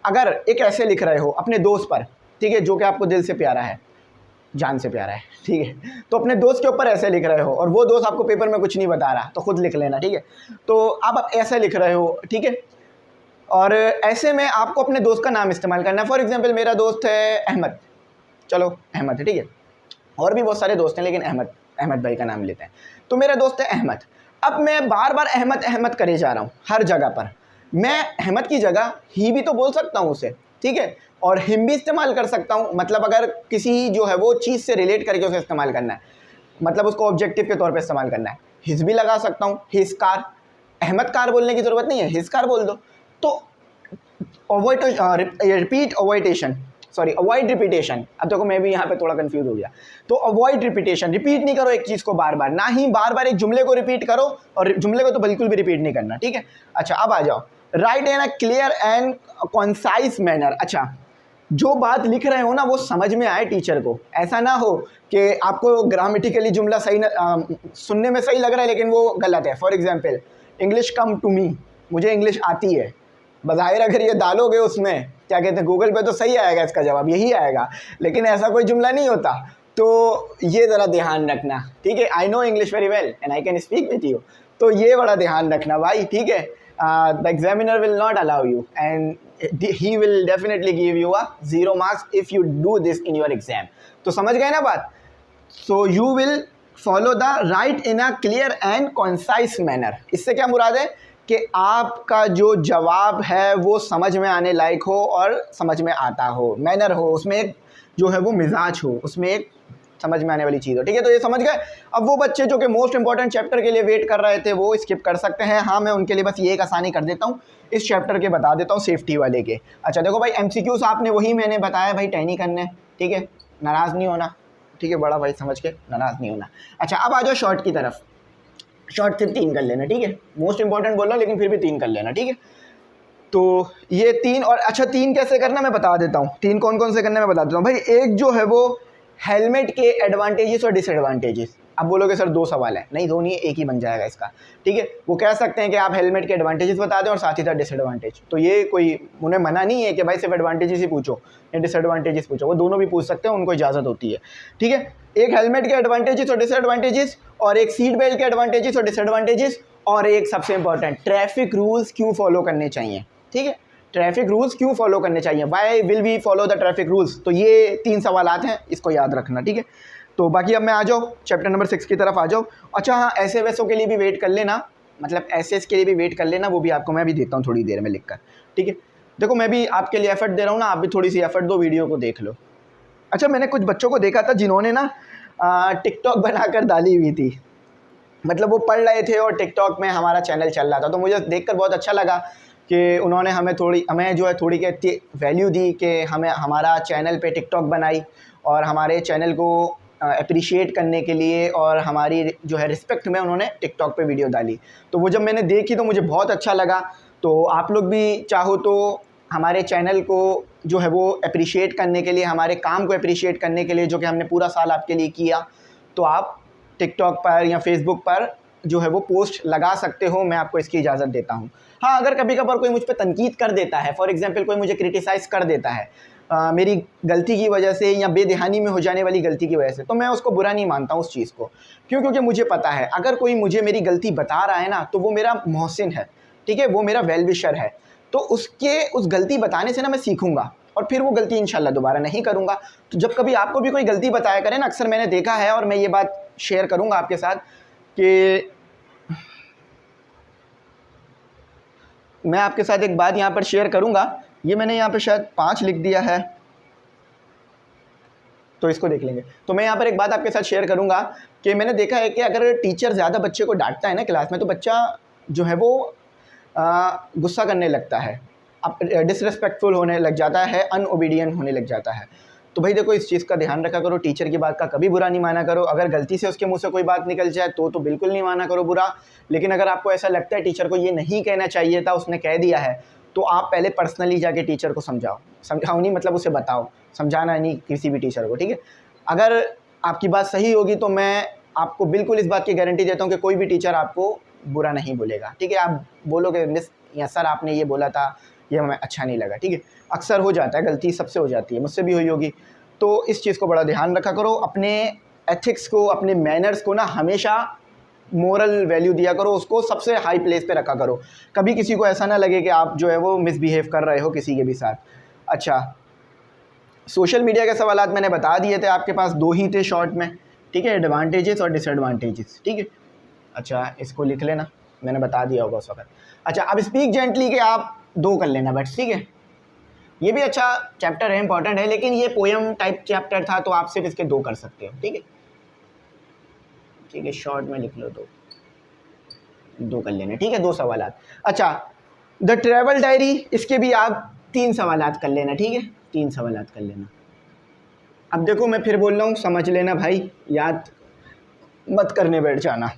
अगर एक ऐसे लिख रहे हो अपने दोस्त पर, ठीक है, जो कि आपको दिल से प्यारा है, जान से प्यारा है, ठीक है, तो अपने दोस्त के ऊपर ऐसे लिख रहे हो और वो दोस्त आपको पेपर में कुछ नहीं बता रहा, तो खुद लिख लेना, ठीक है। तो आप ऐसे लिख रहे हो, ठीक है, और ऐसे में आपको अपने दोस्त का नाम इस्तेमाल करना है। फॉर एग्जांपल, मेरा दोस्त है अहमद, चलो अहमद है, ठीक है, और भी बहुत सारे दोस्त हैं लेकिन अहमद भाई का नाम लेते हैं, तो मेरा दोस्त है अहमद। अब मैं बार बार अहमद अहमद करे जा रहा हूँ हर जगह पर, मैं अहमद की जगह ही भी तो बोल सकता हूँ उसे, ठीक है, और हिम भी इस्तेमाल कर सकता हूँ, मतलब अगर किसी जो है वो चीज़ से रिलेट करके उसे इस्तेमाल करना है, मतलब उसको ऑब्जेक्टिव के तौर पे इस्तेमाल करना है, हिज भी लगा सकता हूँ, हिज कार, अहमद कार बोलने की ज़रूरत नहीं है, हिज कार बोल दो। तो रिपीट अवॉइडेशन, सॉरी अवॉइड रिपीटेशन। अब देखो मैं भी यहाँ पे थोड़ा कंफ्यूज हो गया, तो अवॉइड रिपीटेशन, रिपीट नहीं करो एक चीज़ को बार बार, ना ही बार बार एक जुमले को रिपीट करो, और जुमले को तो बिल्कुल भी रिपीट नहीं करना, ठीक है। अच्छा, अब आ जाओ, right in a clear and concise manner. अच्छा, जो बात लिख रहे हो ना वो समझ में आए टीचर को, ऐसा ना हो कि आपको ग्रामेटिकली जुमला सही सुनने में सही लग रहा है लेकिन वो गलत है। For example, English come to me, मुझे इंग्लिश आती है, बज़ाहिर अगर ये डालोगे उसमें क्या कहते हैं गूगल पे तो सही आएगा, इसका जवाब यही आएगा, लेकिन ऐसा कोई जुमला नहीं होता, तो ये ज़रा ध्यान रखना, ठीक है। I know English very well and I can speak with you, तो ये बड़ा ध्यान रखना भाई, ठीक है। The examiner will not allow you and he will definitely give you a 0 marks if you do this in your exam. तो समझ गए ना बात। So you will follow the right in a clear and concise manner. इससे क्या मुराद है कि आपका जो जवाब है वो समझ में आने लायक हो और समझ में आता हो, मैनर हो, उसमें एक जो है वो मिजाज हो, उसमें एक समझ में आने वाली चीज़ हो, ठीक है। तो ये समझ गए। अब वो बच्चे जो कि मोस्ट इंपॉर्टेंट चैप्टर के लिए वेट कर रहे थे वो स्किप कर सकते हैं। हाँ, मैं उनके लिए बस ये एक आसानी कर देता हूँ, इस चैप्टर के बता देता हूँ, सेफ्टी वाले के। अच्छा देखो भाई, MCQs आपने वही मैंने बताया भाई, 10 ही करने, ठीक है, नाराज़ नहीं होना, ठीक है, बड़ा भाई समझ के नाराज़ नहीं होना। अच्छा, अब आ जाओ शॉर्ट की तरफ। शॉर्ट सिर्फ 3 कर लेना, ठीक है, मोस्ट इंपॉर्टेंट बोल रहा हूँ लेकिन फिर भी 3 कर लेना, ठीक है। तो ये 3, और अच्छा 3 कैसे करना मैं बता देता हूँ, 3 कौन कौन से करने मैं बता देता हूँ भाई। एक जो है वो हेलमेट के एडवांटेजेस और डिसएडवांटेजेस। अब बोलोगे सर 2 सवाल है, नहीं 2 नहीं, एक ही बन जाएगा इसका, ठीक है। वो कह सकते हैं कि आप हेलमेट के एडवांटेजेस बता दें और साथ ही साथ डिसएडवांटेज, तो ये कोई उन्हें मना नहीं है कि भाई सिर्फ एडवांटेजेस ही पूछो या डिसएडवांटेजेस पूछो, वो दोनों भी पूछ सकते हैं, उनको इजाज़त होती है, ठीक है। एक हेलमेट के एडवांटेजेस और डिसएडवांटेजेस, और एक सीट बेल्ट के एडवांटेजेस और डिसएडवांटेजेस, और एक सबसे इंपॉर्टेंट, ट्रैफिक रूल्स क्यों फॉलो करने चाहिए, ठीक है। ट्रैफिक रूल्स क्यों फॉलो करने चाहिए, why will we follow the traffic rules. तो ये 3 सवाल आते हैं, इसको याद रखना, ठीक है। तो बाकी अब मैं आ जाओ चैप्टर नंबर 6 की तरफ आ जाओ। अच्छा हाँ, ऐसे वैसों के लिए भी वेट कर लेना, मतलब एसएस के लिए भी वेट कर लेना, वो भी आपको मैं भी देता हूँ थोड़ी देर में लिख कर, ठीक है। देखो मैं भी आपके लिए एफर्ट दे रहा हूँ ना, आप भी थोड़ी सी एफर्ट दो, वीडियो को देख लो। अच्छा, मैंने कुछ बच्चों को देखा था जिन्होंने ना टिकटॉक बनाकर डाली हुई थी, मतलब वो पढ़ रहे थे और टिकटॉक में हमारा चैनल चल रहा था, तो मुझे देखकर बहुत अच्छा लगा कि उन्होंने हमें जो है थोड़ी कहती वैल्यू दी कि हमें हमारा चैनल पे टिकटॉक बनाई और हमारे चैनल को अप्रिशिएट करने के लिए और हमारी जो है रिस्पेक्ट में उन्होंने टिकटॉक पे वीडियो डाली। तो वो जब मैंने देखी तो मुझे बहुत अच्छा लगा। तो आप लोग भी चाहो तो हमारे चैनल को जो है वो अप्रिशिएट करने के लिए, हमारे काम को अप्रिशिएट करने के लिए जो कि हमने पूरा साल आपके लिए किया, तो आप टिकटॉक पर या फेसबुक पर जो है वो पोस्ट लगा सकते हो, मैं आपको इसकी इजाज़त देता हूँ। हाँ, अगर कभी कभार कोई मुझ पर तनकीद कर देता है, फॉर एग्जांपल कोई मुझे क्रिटिसाइज़ कर देता है मेरी गलती की वजह से या बेध्यानी में हो जाने वाली गलती की वजह से, तो मैं उसको बुरा नहीं मानता हूँ उस चीज़ को। क्यों? क्योंकि मुझे पता है अगर कोई मुझे मेरी गलती बता रहा है ना, तो वो मेरा मोहसिन है, ठीक है, वो मेरा वेल विशर है। तो उसके उस गलती बताने से ना मैं सीखूंगा और फिर वो गलती इंशाल्लाह दोबारा नहीं करूंगा। तो जब कभी आपको भी कोई गलती बताया करे ना, अक्सर मैंने देखा है और मैं ये बात शेयर करूंगा आपके साथ कि मैं आपके साथ एक बात यहाँ पर शेयर करूंगा। ये मैंने यहाँ पर शायद 5 लिख दिया है, तो इसको देख लेंगे। तो मैं यहाँ पर एक बात आपके साथ शेयर करूंगा कि मैंने देखा है कि अगर टीचर ज़्यादा बच्चे को डांटता है ना क्लास में, तो बच्चा जो है वो गुस्सा करने लगता है, अब डिसरिस्पेक्टफुल होने लग जाता है, अनओबीडियंट होने लग जाता है। तो भाई देखो, इस चीज़ का ध्यान रखा करो, टीचर की बात का कभी बुरा नहीं माना करो। अगर गलती से उसके मुंह से कोई बात निकल जाए तो बिल्कुल नहीं माना करो बुरा। लेकिन अगर आपको ऐसा लगता है टीचर को ये नहीं कहना चाहिए था, उसने कह दिया है, तो आप पहले पर्सनली जाके टीचर को समझाओ नहीं, मतलब उसे बताओ, समझाना नहीं किसी भी टीचर को, ठीक है। अगर आपकी बात सही होगी तो मैं आपको बिल्कुल इस बात की गारंटी देता हूँ कि कोई भी टीचर आपको बुरा नहीं बोलेगा, ठीक है। आप बोलोगे मिस या सर आपने ये बोला था, ये हमें अच्छा नहीं लगा, ठीक है। अक्सर हो जाता है, गलती सबसे हो जाती है, मुझसे भी हुई होगी। तो इस चीज़ को बड़ा ध्यान रखा करो, अपने एथिक्स को, अपने मैनर्स को ना हमेशा मोरल वैल्यू दिया करो, उसको सबसे हाई प्लेस पे रखा करो। कभी किसी को ऐसा ना लगे कि आप जो है वो मिसबिहेव कर रहे हो किसी के भी साथ। अच्छा, सोशल मीडिया के सवालात मैंने बता दिए थे, आपके पास 2 ही थे शॉर्ट में, ठीक है, एडवांटेजेस और डिसएडवांटेजेस, ठीक है। अच्छा, इसको लिख लेना, मैंने बता दिया होगा उस वक्त। अच्छा, अब स्पीक जेंटली के आप 2 कर लेना बट, ठीक है। ये भी अच्छा चैप्टर है, इंपॉर्टेंट है, लेकिन ये पोएम टाइप चैप्टर था तो आप सिर्फ इसके 2 कर सकते हो, ठीक है, ठीक है। शॉर्ट में लिख लो 2 कर लेना, ठीक है, 2 सवालात। अच्छा, द ट्रैवल डायरी, इसके भी आप 3 सवालात कर लेना, ठीक है, 3 सवालात कर लेना। अब देखो मैं फिर बोल रहा हूँ, समझ लेना भाई, याद मत करने बैठ जाना।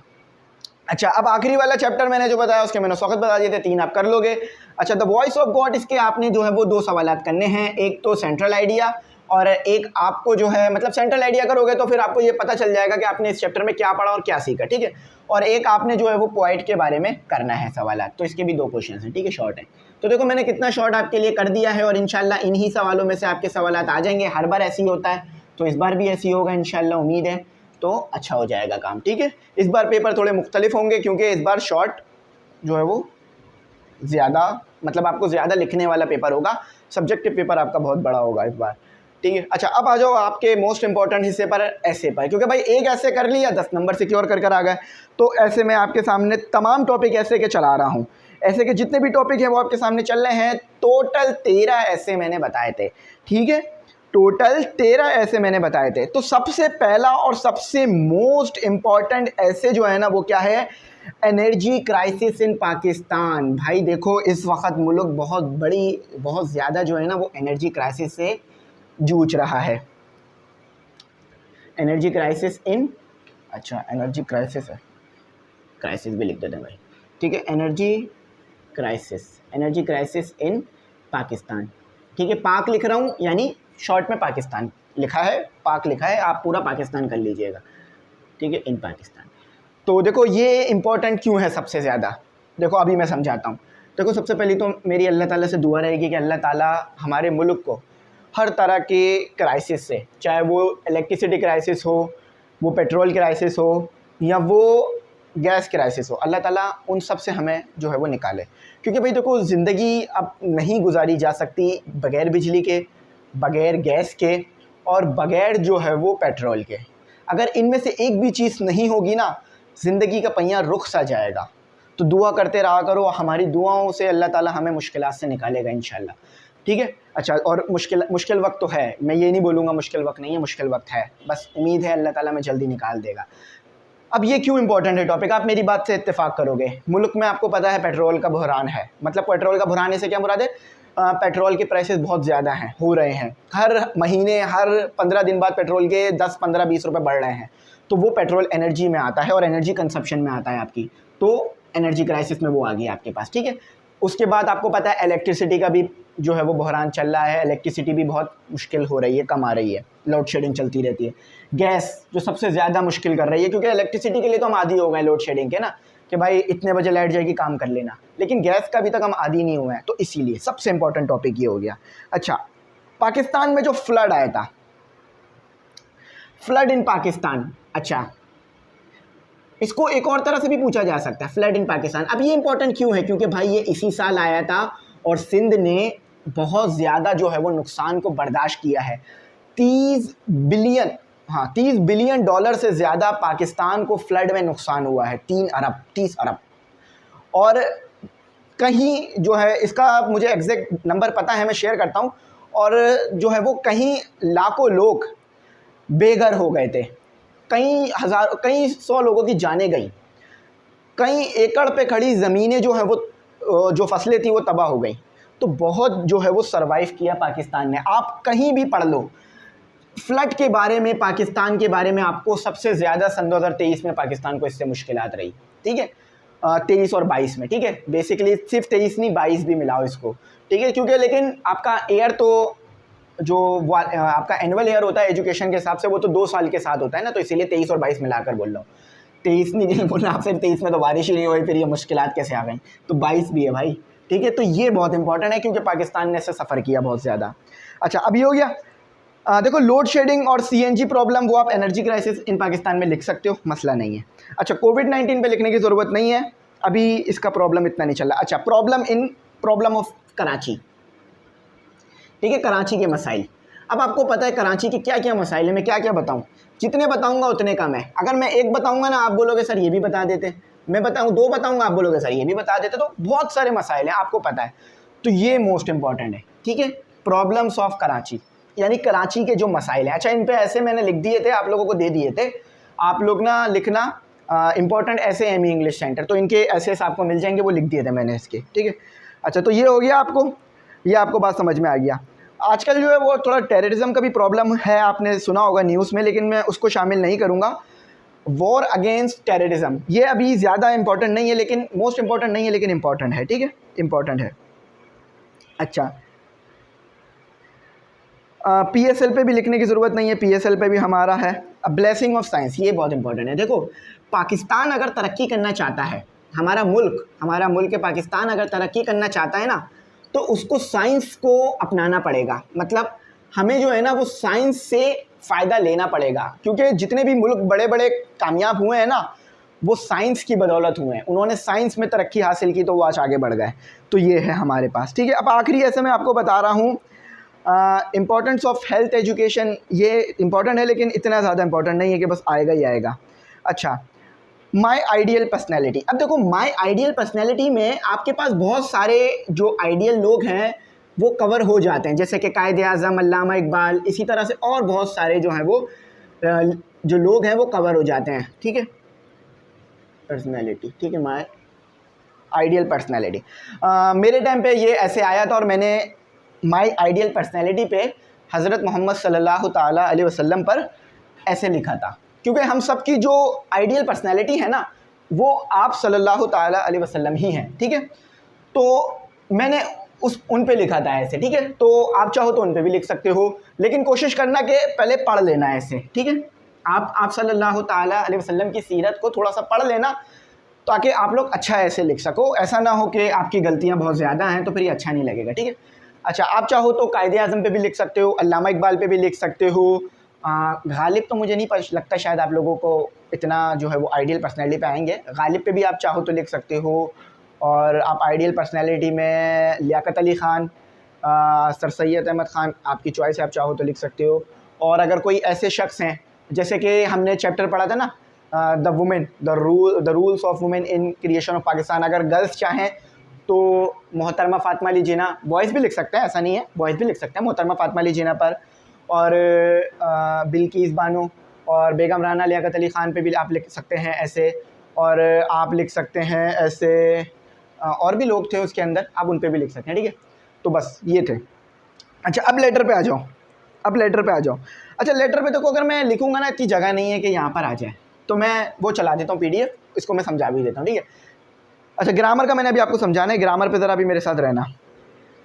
अच्छा, अब आखिरी वाला चैप्टर मैंने जो बताया उसके मैंने वक्त बता दिए थे, 3 आप कर लोगे। अच्छा, द वॉइस ऑफ गॉड, इसके आपने जो है वो 2 सवालात करने हैं, एक तो सेंट्रल आइडिया और एक आपको जो है, मतलब सेंट्रल आइडिया करोगे तो फिर आपको ये पता चल जाएगा कि आपने इस चैप्टर में क्या पढ़ा और क्या सीखा, ठीक है। और एक आपने जो है वो पोइट के बारे में करना है सवालात, तो इसके भी 2 क्वेश्चन हैं, ठीक है, शॉर्ट है। तो देखो मैंने कितना शॉर्ट आपके लिए कर दिया है और इंशाल्लाह इन्हीं सवालों में से आपके सवालात आ जाएंगे। हर बार ऐसे ही होता है, तो इस बार भी ऐसे ही होगा इंशाल्लाह, उम्मीद है, तो अच्छा हो जाएगा काम, ठीक है। इस बार पेपर थोड़े मुख्तलिफ होंगे क्योंकि इस बार शॉर्ट जो है वो ज़्यादा, मतलब आपको ज़्यादा लिखने वाला पेपर होगा, सब्जेक्टिव पेपर आपका बहुत बड़ा होगा इस बार, ठीक है। अच्छा, अब आ जाओ आपके मोस्ट इंपॉर्टेंट हिस्से पर, ऐसे पर, क्योंकि भाई एक ऐसे कर लिया 10 नंबर सिक्योर कर आ गए। तो ऐसे में आपके सामने तमाम टॉपिक ऐसे के चला रहा हूँ, ऐसे के जितने भी टॉपिक हैं वो आपके सामने चल रहे हैं। टोटल 13 ऐसे मैंने बताए थे, ठीक है, टोटल 13 ऐसे मैंने बताए थे। तो सबसे पहला और सबसे मोस्ट इम्पॉर्टेंट ऐसे जो है ना वो क्या है, एनर्जी क्राइसिस इन पाकिस्तान। भाई देखो, इस वक्त मुल्क बहुत ज़्यादा जो है ना वो एनर्जी क्राइसिस से जूझ रहा है। एनर्जी क्राइसिस इन, अच्छा एनर्जी क्राइसिस है, क्राइसिस भी लिख देते हैं भाई, ठीक है, एनर्जी क्राइसिस इन पाकिस्तान, ठीक है। पाक लिख रहा हूँ, यानी शॉर्ट में पाकिस्तान लिखा है, पाक लिखा है, आप पूरा पाकिस्तान कर लीजिएगा, ठीक है, इन पाकिस्तान। तो देखो ये इम्पोर्टेंट क्यों है सबसे ज़्यादा, देखो अभी मैं समझाता हूँ। देखो सबसे पहले तो मेरी अल्लाह ताला से दुआ रहेगी कि अल्लाह ताला हमारे मुल्क को हर तरह के क्राइसिस से, चाहे वो इलेक्ट्रिसिटी क्राइसिस हो, वो पेट्रोल क्राइसिस हो, या वो गैस क्राइसिस हो, अल्लाह ताला उन सब से हमें जो है वो निकाले। क्योंकि भाई देखो, ज़िंदगी अब नहीं गुजारी जा सकती बग़ैर बिजली के, बग़ैर गैस के और बग़ैर जो है वो पेट्रोल के। अगर इनमें से एक भी चीज़ नहीं होगी ना, ज़िंदगी का पहिया रुक सा जाएगा। तो दुआ करते रहा करो, हमारी दुआओं से अल्लाह ताला हमें मुश्किलात से निकालेगा इंशाल्लाह, ठीक है। अच्छा, और मुश्किल वक्त तो है, मैं ये नहीं बोलूँगा मुश्किल वक्त नहीं है, मुश्किल वक्त है, बस उम्मीद है अल्लाह ताला में जल्दी निकाल देगा। अब ये क्यों इंपॉर्टेंट है टॉपिक, आप मेरी बात से इत्तेफाक करोगे। मुल्क में आपको पता है पेट्रोल का बहरान है, मतलब पेट्रोल का बहरान से क्या मुराद है, पेट्रोल के प्राइसेस बहुत ज़्यादा हैं, हो रहे हैं, हर महीने हर 15 दिन बाद पेट्रोल के 10, 15, 20 रुपये बढ़ रहे हैं। तो वो पेट्रोल एनर्जी में आता है और एनर्जी कंजप्शन में आता है आपकी, तो एनर्जी क्राइसिस में वो आ गई आपके पास, ठीक है। उसके बाद आपको पता है इलेक्ट्रिसिटी का भी जो है वो बहरान चल रहा है, इलेक्ट्रिसिटी भी बहुत मुश्किल हो रही है, कम आ रही है, लोड शेडिंग चलती रहती है। गैस जो सबसे ज़्यादा मुश्किल कर रही है, क्योंकि इलेक्ट्रिसिटी के लिए तो हम आदी हो गए लोड शेडिंग के ना, कि भाई इतने बजे लाइट जाएगी, काम कर लेना, लेकिन गैस का अभी तक हम आदी नहीं हुए हैं, तो इसीलिए सबसे इंपॉर्टेंट टॉपिक ये हो गया। अच्छा, पाकिस्तान में जो फ्लड आया था, फ्लड इन पाकिस्तान, अच्छा इसको एक और तरह से भी पूछा जा सकता है, फ्लड इन पाकिस्तान। अब ये इंपॉर्टेंट क्यों है, क्योंकि भाई ये इसी साल आया था और सिंध ने बहुत ज़्यादा जो है वो नुकसान को बर्दाश्त किया है। 30 बिलियन, हाँ 30 बिलियन डॉलर से ज़्यादा पाकिस्तान को फ्लड में नुकसान हुआ है, 30 अरब। और कहीं जो है, इसका मुझे एग्जैक्ट नंबर पता है, मैं शेयर करता हूँ, और जो है वो कहीं लाखों लोग बेघर हो गए थे, कई सौ लोगों की जानें गई, कई एकड़ पे खड़ी ज़मीनें जो है वो जो फसलें थी वो तबाह हो गई। तो बहुत जो है वो सरवाइव किया पाकिस्तान ने। आप कहीं भी पढ़ लो फ्लड के बारे में, पाकिस्तान के बारे में, आपको सबसे ज़्यादा सन 2023 में पाकिस्तान को इससे मुश्किलात रही, ठीक है, 23 और 22 में, ठीक है, बेसिकली सिर्फ 23 नहीं 22 भी मिलाओ इसको, ठीक है, क्योंकि लेकिन आपका ईयर तो जो आपका एनुअल ईयर होता है एजुकेशन के हिसाब से वो तो 2 साल के साथ होता है ना, तो इसीलिए 23 और 22 मिलाकर बोल रहा हूँ। 23 नहीं बोलना आप, फिर 23 में तो बारिश ही नहीं हुई, फिर ये मुश्किलात कैसे आ गई, तो 22 भी है भाई, ठीक है। तो ये बहुत इंपॉर्टेंट है क्योंकि पाकिस्तान ने इससे सफ़र किया बहुत ज़्यादा। अच्छा, अभी हो गया। देखो लोड शेडिंग और CNG प्रॉब्लम, वो आप एनर्जी क्राइसिस इन पाकिस्तान में लिख सकते हो, मसला नहीं है। अच्छा, कोविड-19 पे लिखने की ज़रूरत नहीं है, अभी इसका प्रॉब्लम इतना नहीं चल रहा। अच्छा, प्रॉब्लम ऑफ कराची, ठीक है, कराची के मसाइल। अब आपको पता है कराची के क्या क्या मसाइल है, मैं क्या क्या बताऊँ, जितने बताऊँगा उतने कम है। अगर मैं एक बताऊँगा ना, आप बोलोगे सर ये भी बता देते, मैं बताऊँ 2 बताऊँगा, आप बोलोगे सर ये भी बता देते, तो बहुत सारे मसाइल हैं, आपको पता है। तो ये मोस्ट इंपॉर्टेंट है, ठीक है, प्रॉब्लम्स ऑफ कराची, यानी कराची के जो मसाइल हैं। अच्छा, इन पे ऐसे मैंने लिख दिए थे, आप लोगों को दे दिए थे, आप लोग ना लिखना इंपॉर्टेंट ऐसे एमई इंग्लिश सेंटर, तो इनके ऐसे आपको मिल जाएंगे, वो लिख दिए थे मैंने इसके, ठीक है। अच्छा, तो ये हो गया आपको, ये आपको बात समझ में आ गया। आजकल जो है वो थोड़ा टेररिज्म का भी प्रॉब्लम है, आपने सुना होगा न्यूज़ में, लेकिन मैं उसको शामिल नहीं करूँगा। वॉर अगेंस्ट टेररिज्म, ये अभी ज़्यादा इंपॉर्टेंट नहीं है, लेकिन मोस्ट इंपॉर्टेंट नहीं है, लेकिन इंपॉर्टेंट है, ठीक है, इंपॉर्टेंट है। अच्छा, PSL पे भी लिखने की ज़रूरत नहीं है, PSL पे भी हमारा है। अब ब्लेसिंग ऑफ साइंस, ये बहुत इंपॉर्टेंट है। देखो, पाकिस्तान अगर तरक्की करना चाहता है, हमारा मुल्क है पाकिस्तान, अगर तरक्की करना चाहता है ना, तो उसको साइंस को अपनाना पड़ेगा। मतलब हमें जो है ना वो साइंस से फ़ायदा लेना पड़ेगा, क्योंकि जितने भी मुल्क बड़े बड़े कामयाब हुए हैं ना, वो साइंस की बदौलत हुए हैं, उन्होंने साइंस में तरक्की हासिल की, तो वो आज आगे बढ़ गए। तो ये है हमारे पास, ठीक है। अब आखिरी ऐसे मैं आपको बता रहा हूँ इम्पॉर्टेंस ऑफ हेल्थ एजुकेशन, ये इंपॉर्टेंट है, लेकिन इतना ज़्यादा इंपॉर्टेंट नहीं है कि बस आएगा ही आएगा। अच्छा, माई आइडियल पर्सनैलिटी। अब देखो, माई आइडियल पर्सनैलिटी में आपके पास बहुत सारे जो आइडियल लोग हैं वो कवर हो जाते हैं, जैसे कि कायदे आज़म, अल्लामा इकबाल, इसी तरह से और बहुत सारे जो हैं वो जो लोग हैं वो कवर हो जाते हैं, ठीक है। पर्सनैलिटी, ठीक है, माई आइडियल पर्सनैलिटी। मेरे टाइम पे ये ऐसे आया था और मैंने माई आइडियल पर्सनैलिटी पे हज़रत मोहम्मद सल्लल्लाहु ताला अलैहि वसल्लम पर ऐसे लिखा था, क्योंकि हम सब की जो आइडियल पर्सनैलिटी है ना, वो आप सल्लल्लाहु ताला अलैहि वसल्लम ही हैं, ठीक है। तो मैंने उन पे लिखा था ऐसे, ठीक है। तो आप चाहो तो उन पे भी लिख सकते हो, लेकिन कोशिश करना कि पहले पढ़ लेना ऐसे, ठीक है। आप सल्लल्लाहु ताला अलैहि वसल्लम की सीरत को थोड़ा सा पढ़ लेना, ताकि आप लोग अच्छा ऐसे लिख सको। ऐसा ना हो कि आपकी गलतियाँ बहुत ज़्यादा हैं, तो फिर ये अच्छा नहीं लगेगा, ठीक है। अच्छा, आप चाहो तो कायदे आज़म पे भी लिख सकते हो, अल्लामा इकबाल पे भी लिख सकते हो। गालिब तो मुझे नहीं लगता शायद आप लोगों को इतना जो है वो आइडियल पर्सनैलिटी पे आएंगे। गालिब पे भी आप चाहो तो लिख सकते हो। और आप आइडियल पर्सनैलिटी में लियाकत अली ख़ान, सर सैयद अहमद ख़ान, आपकी चॉइस है, आप चाहो तो लिख सकते हो। और अगर कोई ऐसे शख्स हैं, जैसे कि हमने चैप्टर पढ़ा था ना, the rules of women in creation of Pakistan, अगर गर्ल्स चाहें तो मोहतरमा फ़ातिमा अली जिन्ना, बॉयज़ भी लिख सकते हैं, ऐसा नहीं है, बॉयज़ भी लिख सकते हैं मोहतरमा फ़ातिमा अली जिन्ना पर। और बिल्किस बानो और बेगम राना लियाकत अली ख़ान पे भी आप लिख सकते हैं ऐसे। और आप लिख सकते हैं ऐसे, और भी लोग थे उसके अंदर, आप उन पे भी लिख सकते हैं, ठीक है। तो बस ये थे। अच्छा, अब लेटर पे आ जाओ, अच्छा, लेटर पे देखो, अगर मैं लिखूँगा ना, इतनी जगह नहीं है कि यहाँ पर आ जाए, तो मैं वो चला देता हूँ PDF, इसको मैं समझा भी देता हूँ, ठीक है। अच्छा, ग्रामर का मैंने अभी आपको समझाना है, ग्रामर पे ज़रा अभी मेरे साथ रहना।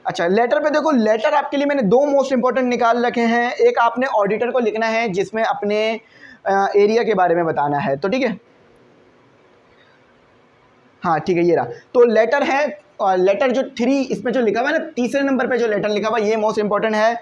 अच्छा, लेटर पे देखो, लेटर आपके लिए मैंने 2 मोस्ट इंपॉर्टेंट निकाल रखे हैं। एक आपने ऑडिटर को लिखना है जिसमें अपने एरिया के बारे में बताना है, तो ठीक है, हाँ ठीक है, ये रहा। तो लेटर है, लेटर जो 3 इसमें जो लिखा हुआ है ना, तीसरे नंबर पे जो लेटर लिखा हुआ है, ये मोस्ट इंपॉर्टेंट है।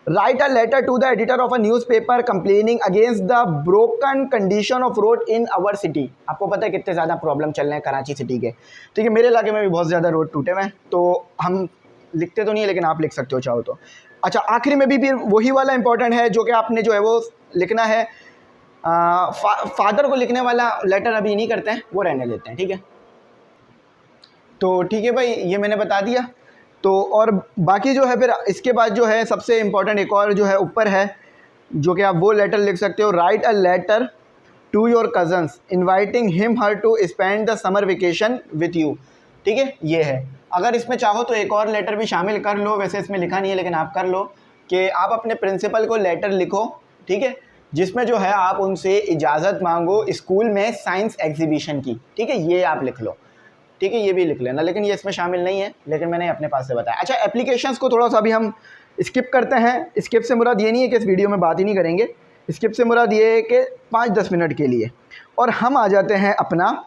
Write a letter to the editor of a newspaper complaining against the broken condition of road in our city. आपको पता है कितने ज़्यादा प्रॉब्लम चल रहे हैं कराची सिटी के, ठीक है, मेरे इलाके में भी बहुत ज़्यादा रोड टूटे हुए हैं, तो हम लिखते तो नहीं है लेकिन आप लिख सकते हो चाहो तो। अच्छा, आखिरी में भी फिर वही वाला इंपॉर्टेंट है जो कि आपने जो है वो लिखना है। फादर को लिखने वाला लेटर अभी नहीं करते हैं, वो रहने देते हैं, ठीक है। तो ठीक है भाई, ये मैंने बता दिया। तो और बाकी जो है फिर इसके बाद जो है सबसे इम्पोर्टेंट एक और जो है ऊपर है, जो कि आप वो लेटर लिख सकते हो। Write a letter to your cousins inviting him her to spend the summer vacation with you, ठीक है, ये है। अगर इसमें चाहो तो एक और लेटर भी शामिल कर लो, वैसे इसमें लिखा नहीं है लेकिन आप कर लो कि आप अपने प्रिंसिपल को लेटर लिखो, ठीक है, जिसमें जो है आप उनसे इजाज़त मांगो स्कूल में साइंस एग्जीबिशन की, ठीक है, ये आप लिख लो, ठीक है, ये भी लिख लेना, लेकिन ये इसमें शामिल नहीं है, लेकिन मैंने अपने पास से बताया। अच्छा, एप्लीकेशंस को थोड़ा सा अभी हम स्किप करते हैं। स्किप से मुराद ये नहीं है कि इस वीडियो में बात ही नहीं करेंगे, स्किप से मुराद ये है कि 5-10 मिनट के लिए, और हम आ जाते हैं अपना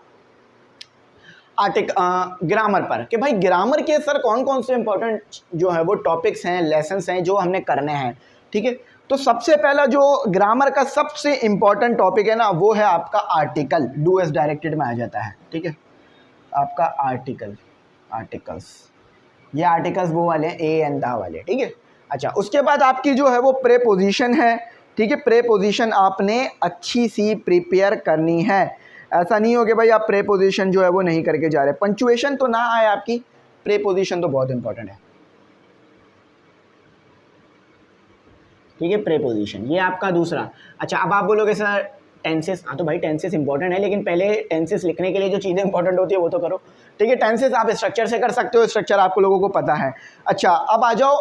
ग्रामर पर, कि भाई ग्रामर के सर कौन कौन से इंपॉर्टेंट जो है वो टॉपिक्स हैं, लेसन्स हैं जो हमने करने हैं, ठीक है। तो सबसे पहला जो ग्रामर का सबसे इम्पॉर्टेंट टॉपिक है ना, वो है आपका आर्टिकल। डू एज डायरेक्टेड में आ जाता है, ठीक है, आपका आर्टिकल्स, ये आर्टिकल्स वो वाले हैं, ए एंड द वाले, ठीक है। अच्छा, उसके बाद आपकी जो है वो प्रेपोजिशन है, ठीक है, प्रेपोजिशन आपने अच्छी सी प्रिपेयर करनी है। ऐसा नहीं हो कि भाई आप प्रेपोजिशन जो है वो नहीं करके जा रहे, पंचुएशन तो ना आए आपकी, प्रेपोजिशन तो बहुत इंपॉर्टेंट है, ठीक है, प्रेपोजिशन ये आपका दूसरा। अच्छा, अब आप बोलोगे सर टेंसेस, हाँ तो भाई टेंसेस इंपॉर्टेंट है, लेकिन पहले टेंसेस लिखने के लिए जो चीज़ें इंपॉर्टेंट होती है वो तो करो, ठीक है। टेंसेस आप स्ट्रक्चर से कर सकते हो, स्ट्रक्चर आपको लोगों को पता है। अच्छा, अब आ जाओ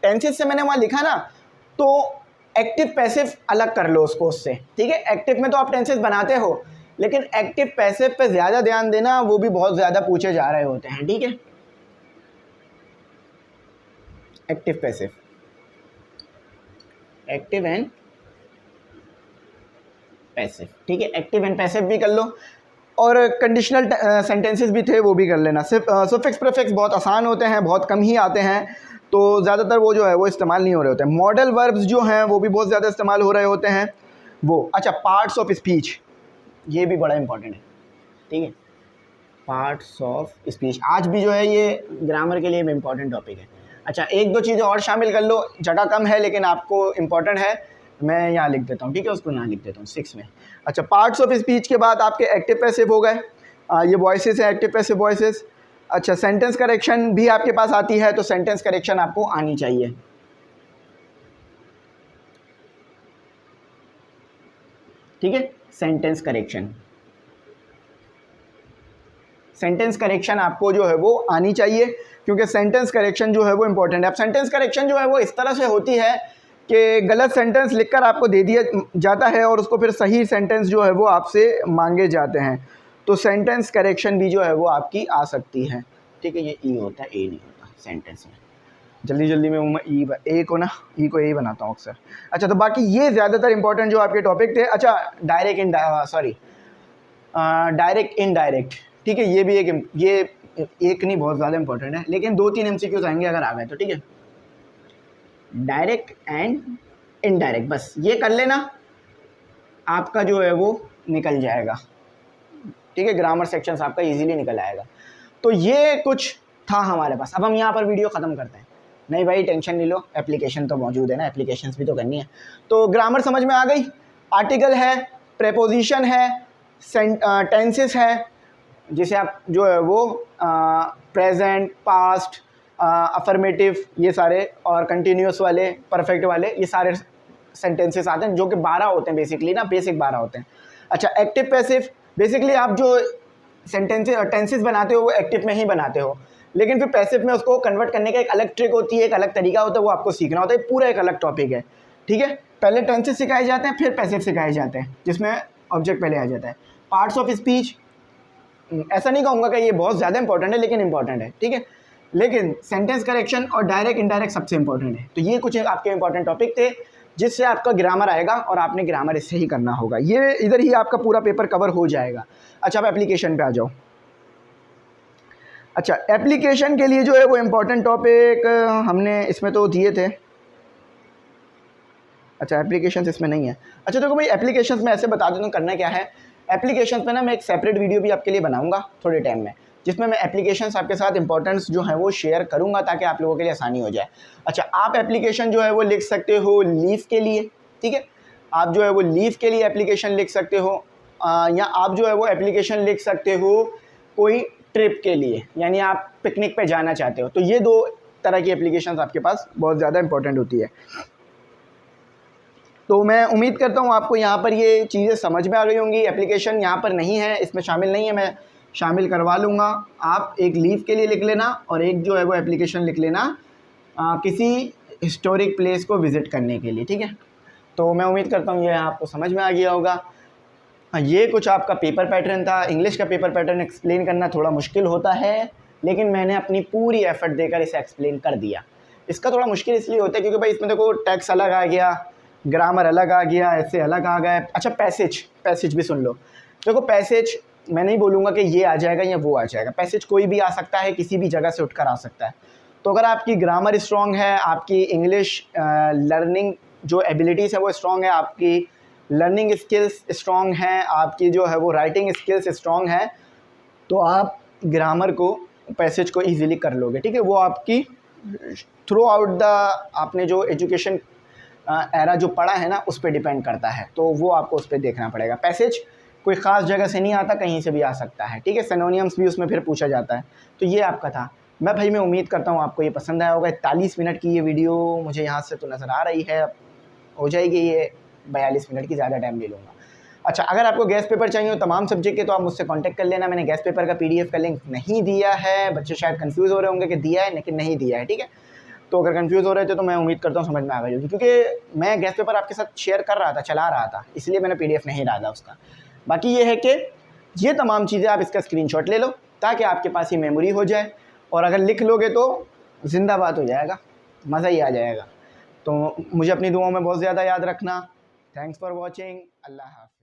टेंसेस से मैंने वहाँ लिखा ना, तो एक्टिव पैसिव अलग कर लो उसको उससे, ठीक है। एक्टिव में तो आप टेंसेस बनाते हो, लेकिन एक्टिव पैसिव पे ज़्यादा ध्यान देना, वो भी बहुत ज़्यादा पूछे जा रहे होते हैं, ठीक है। Active passive, active and passive, ठीक है, एक्टिव एंड पैसिव भी कर लो, और कंडीशनल सेंटेंसेस भी थे वो भी कर लेना। सिर्फ सुफिक्स प्रीफिक्स बहुत आसान होते हैं, बहुत कम ही आते हैं, तो ज़्यादातर वो जो है वो इस्तेमाल नहीं हो रहे होते हैं। मॉडल वर्ब्स जो हैं वो भी बहुत ज़्यादा इस्तेमाल हो रहे होते हैं वो। अच्छा, पार्ट्स ऑफ स्पीच, ये भी बड़ा इंपॉर्टेंट है, ठीक है, पार्ट्स ऑफ स्पीच आज भी जो है ये ग्रामर के लिए भी इंपॉर्टेंट टॉपिक है। अच्छा, एक दो चीज़ें और शामिल कर लो, जगह कम है लेकिन आपको इंपॉर्टेंट है, मैं यहाँ लिख देता हूँ, ठीक है, उसको यहाँ लिख देता हूँ 6 में। अच्छा, पार्ट्स ऑफ स्पीच के बाद आपके एक्टिव पैसिव हो गए, ये वॉइसेस है, एक्टिव पैसिव वॉइसेस। अच्छा, सेंटेंस करेक्शन भी आपके पास आती है, तो सेंटेंस करेक्शन आपको आनी चाहिए, ठीक है। सेंटेंस करेक्शन आपको जो है वो आनी चाहिए, क्योंकि सेंटेंस करेक्शन जो है वो इम्पोर्टेंट है। अब सेंटेंस करेक्शन जो है वो इस तरह से होती है कि गलत सेंटेंस लिखकर आपको दे दिया जाता है और उसको फिर सही सेंटेंस जो है वो आपसे मांगे जाते हैं, तो सेंटेंस करेक्शन भी जो है वो आपकी आ सकती है, ठीक है। ये ई होता है, ए नहीं होता सेंटेंस में, जल्दी जल्दी में मैं ए को ना ई को ए बनाता हूँ अक्सर। अच्छा, तो बाकी ये ज़्यादातर इंपॉर्टेंट जो आपके टॉपिक थे। अच्छा, डायरेक्ट इनडायरेक्ट, ठीक है, ये भी एक नहीं बहुत ज़्यादा इंपॉर्टेंट है, लेकिन 2-3 MCQs आएंगे अगर आ गए तो, ठीक है। डायरेक्ट एंड इनडायरेक्ट, बस ये कर लेना, आपका जो है वो निकल जाएगा, ठीक है, ग्रामर सेक्शंस आपका इजीली निकल आएगा। तो ये कुछ था हमारे पास। अब हम यहाँ पर वीडियो ख़त्म करते हैं। नहीं भाई टेंशन नहीं लो, एप्लीकेशन तो मौजूद है ना, एप्लीकेशंस भी तो करनी है। तो ग्रामर समझ में आ गई, आर्टिकल है, प्रेपोजिशन है, टेंसेस है, जिसे आप जो है वो प्रेजेंट, पास्ट, अफर्मेटिव, ये सारे, और कंटिन्यूस वाले, परफेक्ट वाले, ये सारे सेंटेंसेस आते हैं, जो कि 12 होते हैं बेसिकली ना, बेसिक 12 होते हैं। अच्छा, एक्टिव पैसिव, बेसिकली आप जो टेंसेस बनाते हो वो एक्टिव में ही बनाते हो, लेकिन फिर पैसिव में उसको कन्वर्ट करने का एक अलग ट्रिक होती है, एक अलग तरीका होता है, वो आपको सीखना होता है, पूरा एक अलग टॉपिक है, ठीक है। पहले टेंसेस सिखाए जाते हैं, फिर पैसिव सिखाए जाते हैं, जिसमें ऑब्जेक्ट पहले आ जाता है। पार्ट्स ऑफ स्पीच, ऐसा नहीं कहूँगा कि ये बहुत ज़्यादा इंपॉर्टेंट है, लेकिन इंपॉर्टेंट है, ठीक है। लेकिन सेंटेंस करेक्शन और डायरेक्ट इनडायरेक्ट सबसे इंपॉर्टेंट है। तो ये कुछ आपके इंपॉर्टेंट टॉपिक थे जिससे आपका ग्रामर आएगा और आपने ग्रामर इससे ही करना होगा। ये इधर ही आपका पूरा पेपर कवर हो जाएगा। अच्छा, अब एप्लीकेशन पे आ जाओ। अच्छा, एप्लीकेशन के लिए जो है वो इम्पोर्टेंट टॉपिक हमने इसमें तो दिए थे। अच्छा, एप्लीकेशंस इसमें नहीं है। अच्छा देखो भाई, एप्लीकेशंस में ऐसे बता देता हूँ करना क्या है। एप्लीकेशंस में ना मैं एक सेपरेट वीडियो भी आपके लिए बनाऊंगा थोड़े टाइम में, जिसमें मैं एप्लीकेशंस आपके साथ इंपॉर्टेंस जो है वो शेयर करूंगा ताकि आप लोगों के लिए आसानी हो जाए। अच्छा, आप एप्लीकेशन जो है वो लिख सकते हो लीव के लिए, ठीक है। आप जो है वो लीव के लिए एप्लीकेशन लिख सकते हो, या आप जो है वो एप्लीकेशन लिख सकते हो कोई ट्रिप के लिए, यानी आप पिकनिक पे जाना चाहते हो। तो ये दो तरह की एप्लीकेशंस आपके पास बहुत ज़्यादा इंपॉर्टेंट होती है। तो मैं उम्मीद करता हूँ आपको यहाँ पर ये चीज़ें समझ में आ गई होंगी। एप्लीकेशन यहाँ पर नहीं है, इसमें शामिल नहीं है, मैं शामिल करवा लूँगा। आप एक लीव के लिए लिख लेना और एक जो है वो एप्लीकेशन लिख लेना किसी हिस्टोरिक प्लेस को विज़िट करने के लिए, ठीक है। तो मैं उम्मीद करता हूँ ये आपको समझ में आ गया होगा। हाँ, ये कुछ आपका पेपर पैटर्न था। इंग्लिश का पेपर पैटर्न एक्सप्लेन करना थोड़ा मुश्किल होता है, लेकिन मैंने अपनी पूरी एफर्ट देकर इसे एक्सप्लेन कर दिया। इसका थोड़ा मुश्किल इसलिए होता है क्योंकि भाई इसमें देखो टेक्स्ट अलग आ गया, ग्रामर अलग आ गया, ऐसे अलग आ गया। अच्छा, पैसेज भी सुन लो। देखो पैसेज मैं नहीं बोलूँगा कि ये आ जाएगा या वो आ जाएगा। पैसेज कोई भी आ सकता है, किसी भी जगह से उठकर आ सकता है। तो अगर आपकी ग्रामर स्ट्रॉन्ग है, आपकी इंग्लिश लर्निंग जो एबिलिटीज़ है वो स्ट्रॉन्ग है, आपकी लर्निंग स्किल्स स्ट्रॉन्ग हैं, आपकी जो है वो राइटिंग स्किल्स स्ट्रॉन्ग है, तो आप ग्रामर को, पैसेज को ईज़िली कर लोगे, ठीक है। वो आपकी थ्रू आउट द आपने जो एजुकेशन एरा जो पढ़ा है ना उस पर डिपेंड करता है, तो वो आपको उस पर देखना पड़ेगा। पैसेज कोई ख़ास जगह से नहीं आता, कहीं से भी आ सकता है, ठीक है। सिनोनिम्स भी उसमें फिर पूछा जाता है। तो ये आपका था। मैं उम्मीद करता हूँ आपको ये पसंद आया होगा। 41 मिनट की ये वीडियो मुझे यहाँ से तो नज़र आ रही है, हो जाएगी ये 42 मिनट की, ज़्यादा टाइम ले लूँगा। अच्छा, अगर आपको गैस पेपर चाहिए हो तमाम सब्जेक्ट के तो आप मुझसे कांटेक्ट कर लेना। मैंने गैस पेपर का PDF का लिंक नहीं दिया है। बच्चे शायद कंफ्यूज हो रहे होंगे कि दिया है लेकिन नहीं दिया है, ठीक है। तो अगर कंफ्यूज हो रहे थे तो मैं उम्मीद करता हूँ समझ में आ गई होगी, क्योंकि मैं गैस पेपर आपके साथ शेयर कर रहा था, चला रहा था, इसलिए मैंने PDF नहीं डाला उसका। बाकी ये है कि ये तमाम चीज़ें आप इसका स्क्रीनशॉट ले लो ताकि आपके पास ये मेमोरी हो जाए, और अगर लिख लोगे तो जिंदाबाद हो जाएगा, मज़ा ही आ जाएगा। तो मुझे अपनी दुआओं में बहुत ज़्यादा याद रखना। Thanks for watching. अल्लाह हाफ़िज़।